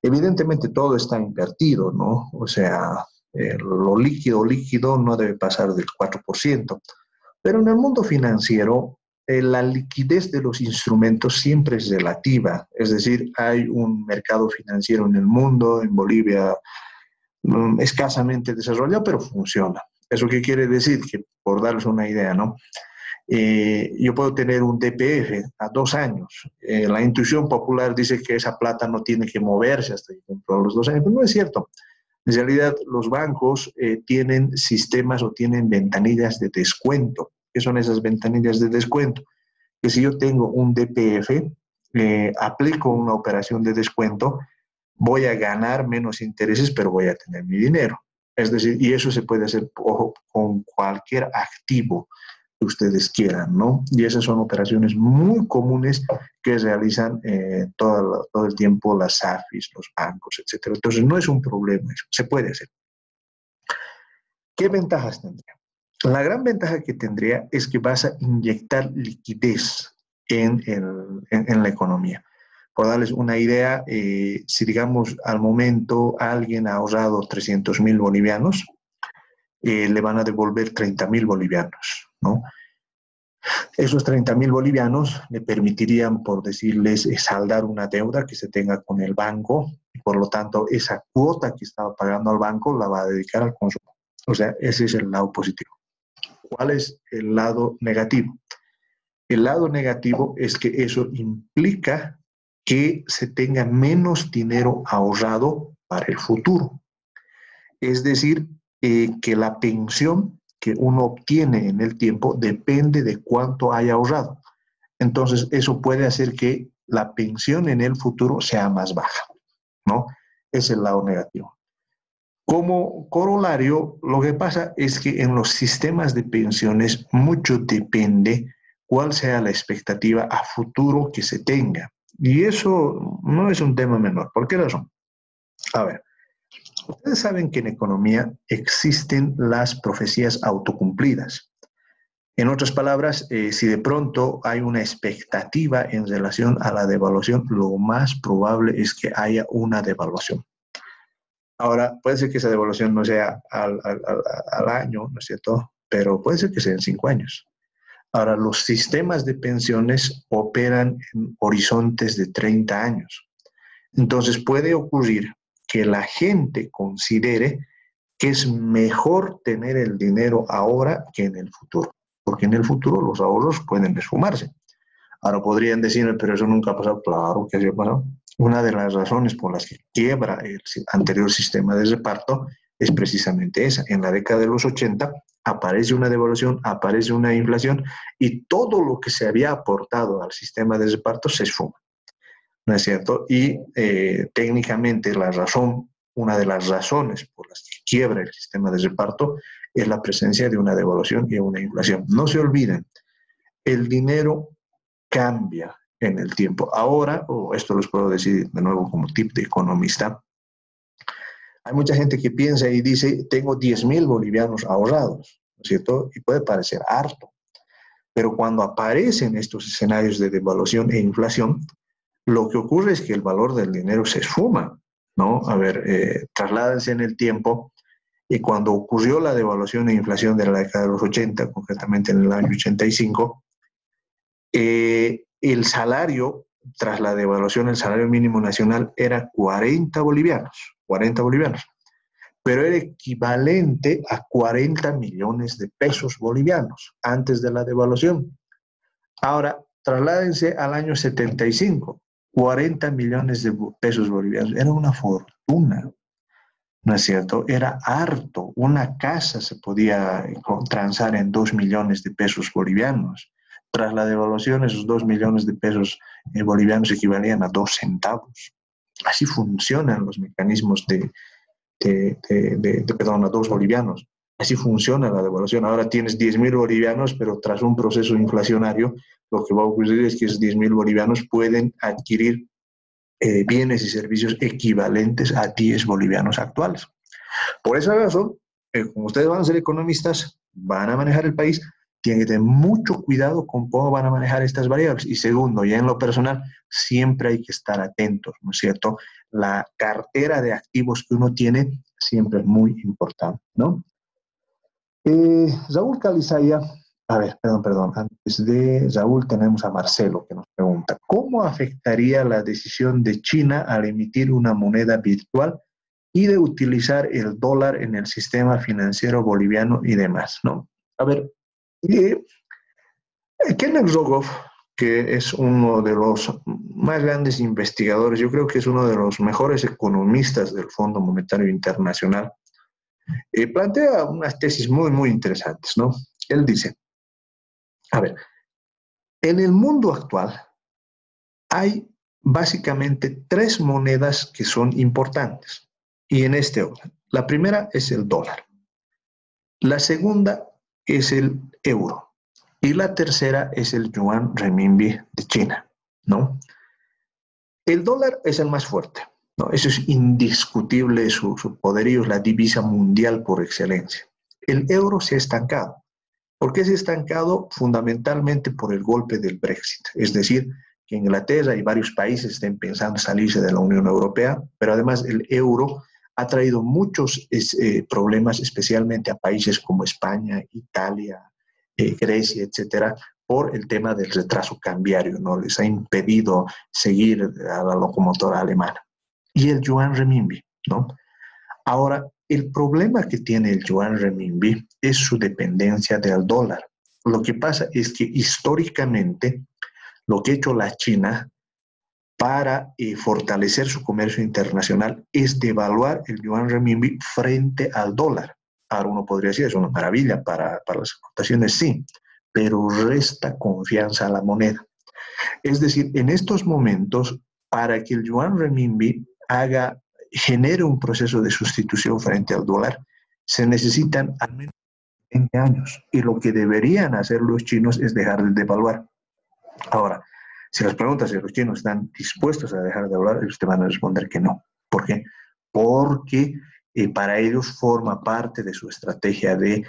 Evidentemente todo está invertido, ¿no? O sea, lo líquido no debe pasar del 4%. Pero en el mundo financiero, la liquidez de los instrumentos siempre es relativa. Es decir, hay un mercado financiero en el mundo, en Bolivia, escasamente desarrollado, pero funciona. ¿Eso qué quiere decir? Que por darles una idea, ¿no? Yo puedo tener un DPF a 2 años. La intuición popular dice que esa plata no tiene que moverse hasta que cumpla los 2 años, pero no es cierto. En realidad, los bancos tienen sistemas o tienen ventanillas de descuento. ¿Qué son esas ventanillas de descuento? Que si yo tengo un DPF, aplico una operación de descuento, voy a ganar menos intereses, pero voy a tener mi dinero. Es decir, y eso se puede hacer, ojo, con cualquier activo que ustedes quieran, ¿no? Y esas son operaciones muy comunes que realizan todo el tiempo las AFIs, los bancos, etcétera. Entonces, no es un problema eso, se puede hacer. ¿Qué ventajas tendría? La gran ventaja que tendría es que vas a inyectar liquidez en la economía. Por darles una idea, si digamos al momento alguien ha ahorrado 300.000 bolivianos, le van a devolver 30.000 bolivianos, ¿no? Esos 30.000 bolivianos le permitirían, por decirles, saldar una deuda que se tenga con el banco y por lo tanto esa cuota que estaba pagando al banco la va a dedicar al consumo. O sea, ese es el lado positivo. ¿Cuál es el lado negativo? El lado negativo es que eso implica que se tenga menos dinero ahorrado para el futuro. Es decir, que la pensión que uno obtiene en el tiempo depende de cuánto haya ahorrado. Entonces, eso puede hacer que la pensión en el futuro sea más baja, ¿no? Es el lado negativo. Como corolario, lo que pasa es que en los sistemas de pensiones mucho depende cuál sea la expectativa a futuro que se tenga. Y eso no es un tema menor. ¿Por qué razón? A ver, ustedes saben que en economía existen las profecías autocumplidas. En otras palabras, si de pronto hay una expectativa en relación a la devaluación, lo más probable es que haya una devaluación. Ahora, puede ser que esa devaluación no sea al año, ¿no es cierto? Pero puede ser que sea en 5 años. Ahora, los sistemas de pensiones operan en horizontes de 30 años. Entonces, puede ocurrir que la gente considere que es mejor tener el dinero ahora que en el futuro, porque en el futuro los ahorros pueden esfumarse. Ahora podrían decirme, pero eso nunca ha pasado. Claro que sí ha pasado. Una de las razones por las que quiebra el anterior sistema de reparto es precisamente esa. En la década de los 80 aparece una devaluación, aparece una inflación y todo lo que se había aportado al sistema de reparto se esfuma, ¿no es cierto? Y técnicamente la razón, una de las razones por las que quiebra el sistema de reparto es la presencia de una devaluación y una inflación. No se olviden, el dinero cambia en el tiempo. Ahora, esto les puedo decir de nuevo como tip de economista, hay mucha gente que piensa y dice, tengo 10.000 bolivianos ahorrados, ¿no es cierto? Y puede parecer harto, pero cuando aparecen estos escenarios de devaluación e inflación, lo que ocurre es que el valor del dinero se esfuma, ¿no? A ver, trasládense en el tiempo y cuando ocurrió la devaluación e inflación de la década de los 80, concretamente en el año 85, el salario, tras la devaluación, el salario mínimo nacional era 40 bolivianos, pero era equivalente a 40 millones de pesos bolivianos antes de la devaluación. Ahora, trasládense al año 75, 40 millones de pesos bolivianos, era una fortuna, ¿no es cierto? Era harto, una casa se podía transar en 2 millones de pesos bolivianos. Tras la devaluación, esos 2 millones de pesos bolivianos equivalían a 2 centavos. Así funcionan los mecanismos perdón, a 2 bolivianos. Así funciona la devaluación. Ahora tienes 10.000 bolivianos, pero tras un proceso inflacionario, lo que va a ocurrir es que esos 10.000 bolivianos pueden adquirir bienes y servicios equivalentes a 10 bolivianos actuales. Por esa razón, como ustedes van a ser economistas, van a manejar el país, tienen que tener mucho cuidado con cómo van a manejar estas variables. Y segundo, ya en lo personal, siempre hay que estar atentos, ¿no es cierto? La cartera de activos que uno tiene siempre es muy importante, ¿no? Raúl Calizaya, a ver, perdón, antes de Raúl tenemos a Marcelo que nos pregunta, ¿cómo afectaría la decisión de China al emitir una moneda virtual y de utilizar el dólar en el sistema financiero boliviano y demás, ¿no? A ver, Kenneth Rogoff, que es uno de los más grandes investigadores, yo creo que es uno de los mejores economistas del Fondo Monetario Internacional, plantea unas tesis muy, muy interesantes, ¿no? Él dice, a ver, en el mundo actual hay básicamente 3 monedas que son importantes, y en este orden. La primera es el dólar, la segunda es el euro, y la tercera es el yuan renminbi de China, ¿no? El dólar es el más fuerte, ¿no? Eso es indiscutible, su poderío es la divisa mundial por excelencia. El euro se ha estancado. ¿Por qué se ha estancado? Fundamentalmente por el golpe del Brexit. Es decir, que Inglaterra y varios países estén pensando salirse de la Unión Europea, pero además el euro ha traído muchos problemas, especialmente a países como España, Italia, Grecia, etcétera, por el tema del retraso cambiario, ¿no? Les ha impedido seguir a la locomotora alemana. Y el yuan renminbi, ¿no? Ahora, el problema que tiene el yuan renminbi es su dependencia del dólar. Lo que pasa es que históricamente lo que ha hecho la China para fortalecer su comercio internacional es devaluar el yuan renminbi frente al dólar. Ahora uno podría decir, es una maravilla para las exportaciones, sí, pero resta confianza a la moneda. Es decir, en estos momentos, para que el yuan renminbi genere un proceso de sustitución frente al dólar, se necesitan al menos 20 años. Y lo que deberían hacer los chinos es dejar de devaluar. Ahora, si les preguntas si los chinos están dispuestos a dejar de devaluar, ellos te van a responder que no. ¿Por qué? Porque para ellos forma parte de su estrategia de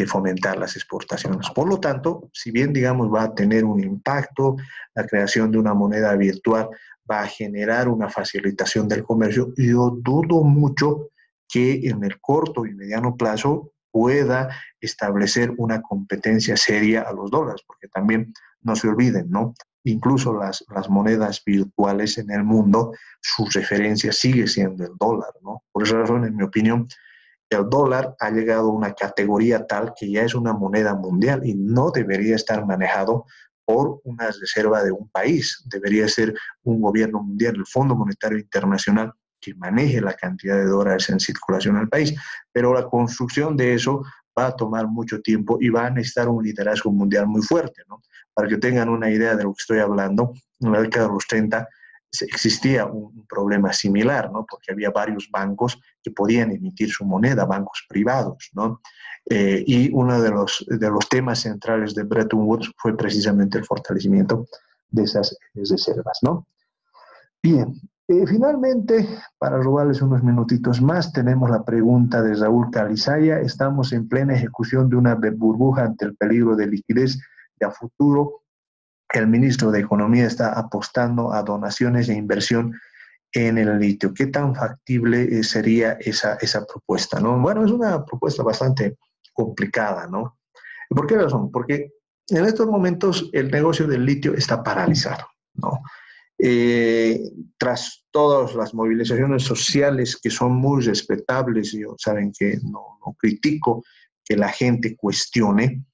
fomentar las exportaciones. Por lo tanto, si bien, digamos, va a tener un impacto, la creación de una moneda virtual va a generar una facilitación del comercio, yo dudo mucho que en el corto y mediano plazo pueda establecer una competencia seria a los dólares, porque también no se olviden, ¿no? Incluso las monedas virtuales en el mundo, su referencia sigue siendo el dólar, ¿no? Por esa razón, en mi opinión, el dólar ha llegado a una categoría tal que ya es una moneda mundial y no debería estar manejado por una reserva de un país. Debería ser un gobierno mundial, el Fondo Monetario Internacional, que maneje la cantidad de dólares en circulación en el país. Pero la construcción de eso va a tomar mucho tiempo y va a necesitar un liderazgo mundial muy fuerte, ¿no? Para que tengan una idea de lo que estoy hablando, en la década de los 30 existía un problema similar, ¿no? Porque había varios bancos que podían emitir su moneda, bancos privados, ¿no? Y uno de los temas centrales de Bretton Woods fue precisamente el fortalecimiento de esas reservas, ¿no? Bien, finalmente, para robarles unos minutitos más, tenemos la pregunta de Raúl Calizaya. Estamos en plena ejecución de una burbuja ante el peligro de liquidez de a futuro. El ministro de Economía está apostando a donaciones e inversión en el litio. ¿Qué tan factible sería esa propuesta, ¿no? Bueno, es una propuesta bastante complicada, ¿no? ¿Por qué razón? Porque en estos momentos el negocio del litio está paralizado, ¿no? Tras todas las movilizaciones sociales que son muy respetables, yo saben que no critico que la gente cuestione,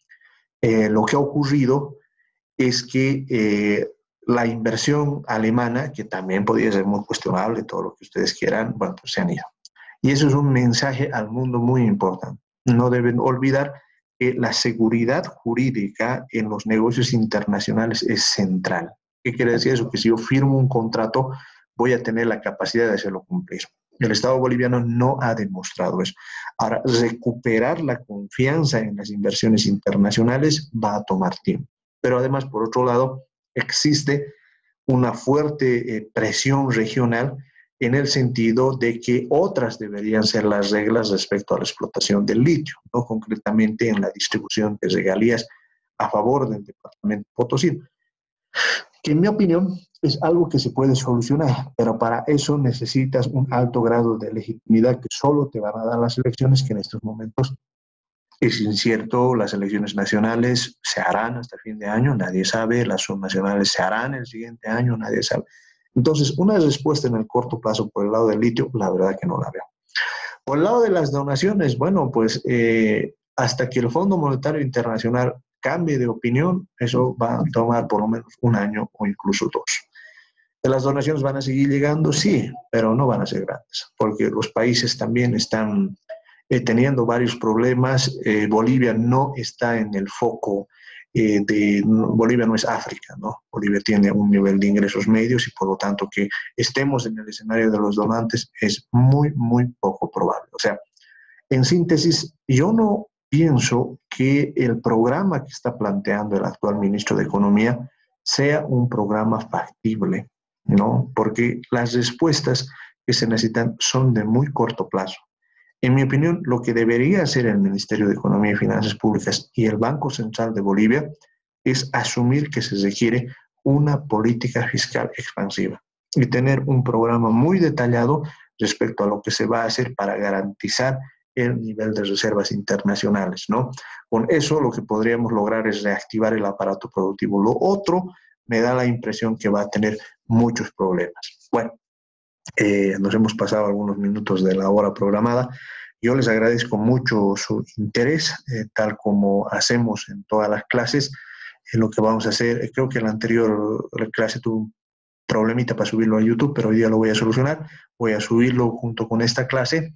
lo que ha ocurrido es que la inversión alemana, que también podría ser muy cuestionable, todo lo que ustedes quieran, bueno, pues se han ido. Y eso es un mensaje al mundo muy importante. No deben olvidar que la seguridad jurídica en los negocios internacionales es central. ¿Qué quiere decir eso? Que si yo firmo un contrato, voy a tener la capacidad de hacerlo cumplir. El Estado boliviano no ha demostrado eso. Ahora, recuperar la confianza en las inversiones internacionales va a tomar tiempo. Pero además, por otro lado, existe una fuerte presión regional en el sentido de que otras deberían ser las reglas respecto a la explotación del litio, ¿no? Concretamente en la distribución de regalías a favor del departamento de Potosí, que en mi opinión es algo que se puede solucionar, pero para eso necesitas un alto grado de legitimidad que solo te van a dar las elecciones, que en estos momentos es incierto. Las elecciones nacionales se harán hasta el fin de año, nadie sabe. Las subnacionales se harán el siguiente año, nadie sabe. Entonces, una respuesta en el corto plazo por el lado del litio, la verdad que no la veo. Por el lado de las donaciones, bueno, pues hasta que el Fondo Monetario Internacional cambie de opinión, eso va a tomar por lo menos un año o incluso dos. ¿Las donaciones van a seguir llegando? Sí, pero no van a ser grandes, porque los países también están teniendo varios problemas. Bolivia no está en el foco Bolivia no es África, ¿no? Bolivia tiene un nivel de ingresos medios y por lo tanto que estemos en el escenario de los donantes es muy, muy poco probable. O sea, en síntesis, yo no pienso que el programa que está planteando el actual ministro de Economía sea un programa factible, ¿no? Porque las respuestas que se necesitan son de muy corto plazo. En mi opinión, lo que debería hacer el Ministerio de Economía y Finanzas Públicas y el Banco Central de Bolivia es asumir que se requiere una política fiscal expansiva y tener un programa muy detallado respecto a lo que se va a hacer para garantizar el nivel de reservas internacionales, ¿no? Con eso lo que podríamos lograr es reactivar el aparato productivo. Lo otro me da la impresión que va a tener muchos problemas. Bueno, nos hemos pasado algunos minutos de la hora programada. Yo les agradezco mucho su interés, tal como hacemos en todas las clases. Lo que vamos a hacer, creo que en la anterior clase tuve un problemita para subirlo a YouTube, pero hoy día lo voy a solucionar. Voy a subirlo junto con esta clase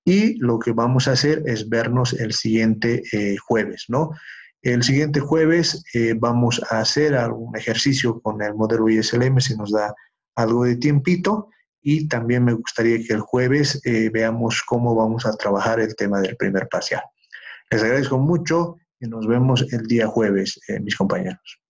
y lo que vamos a hacer es vernos el siguiente jueves, ¿no? El siguiente jueves vamos a hacer algún ejercicio con el modelo ISLM si nos da algo de tiempito, y también me gustaría que el jueves veamos cómo vamos a trabajar el tema del primer parcial. Les agradezco mucho y nos vemos el día jueves, mis compañeros.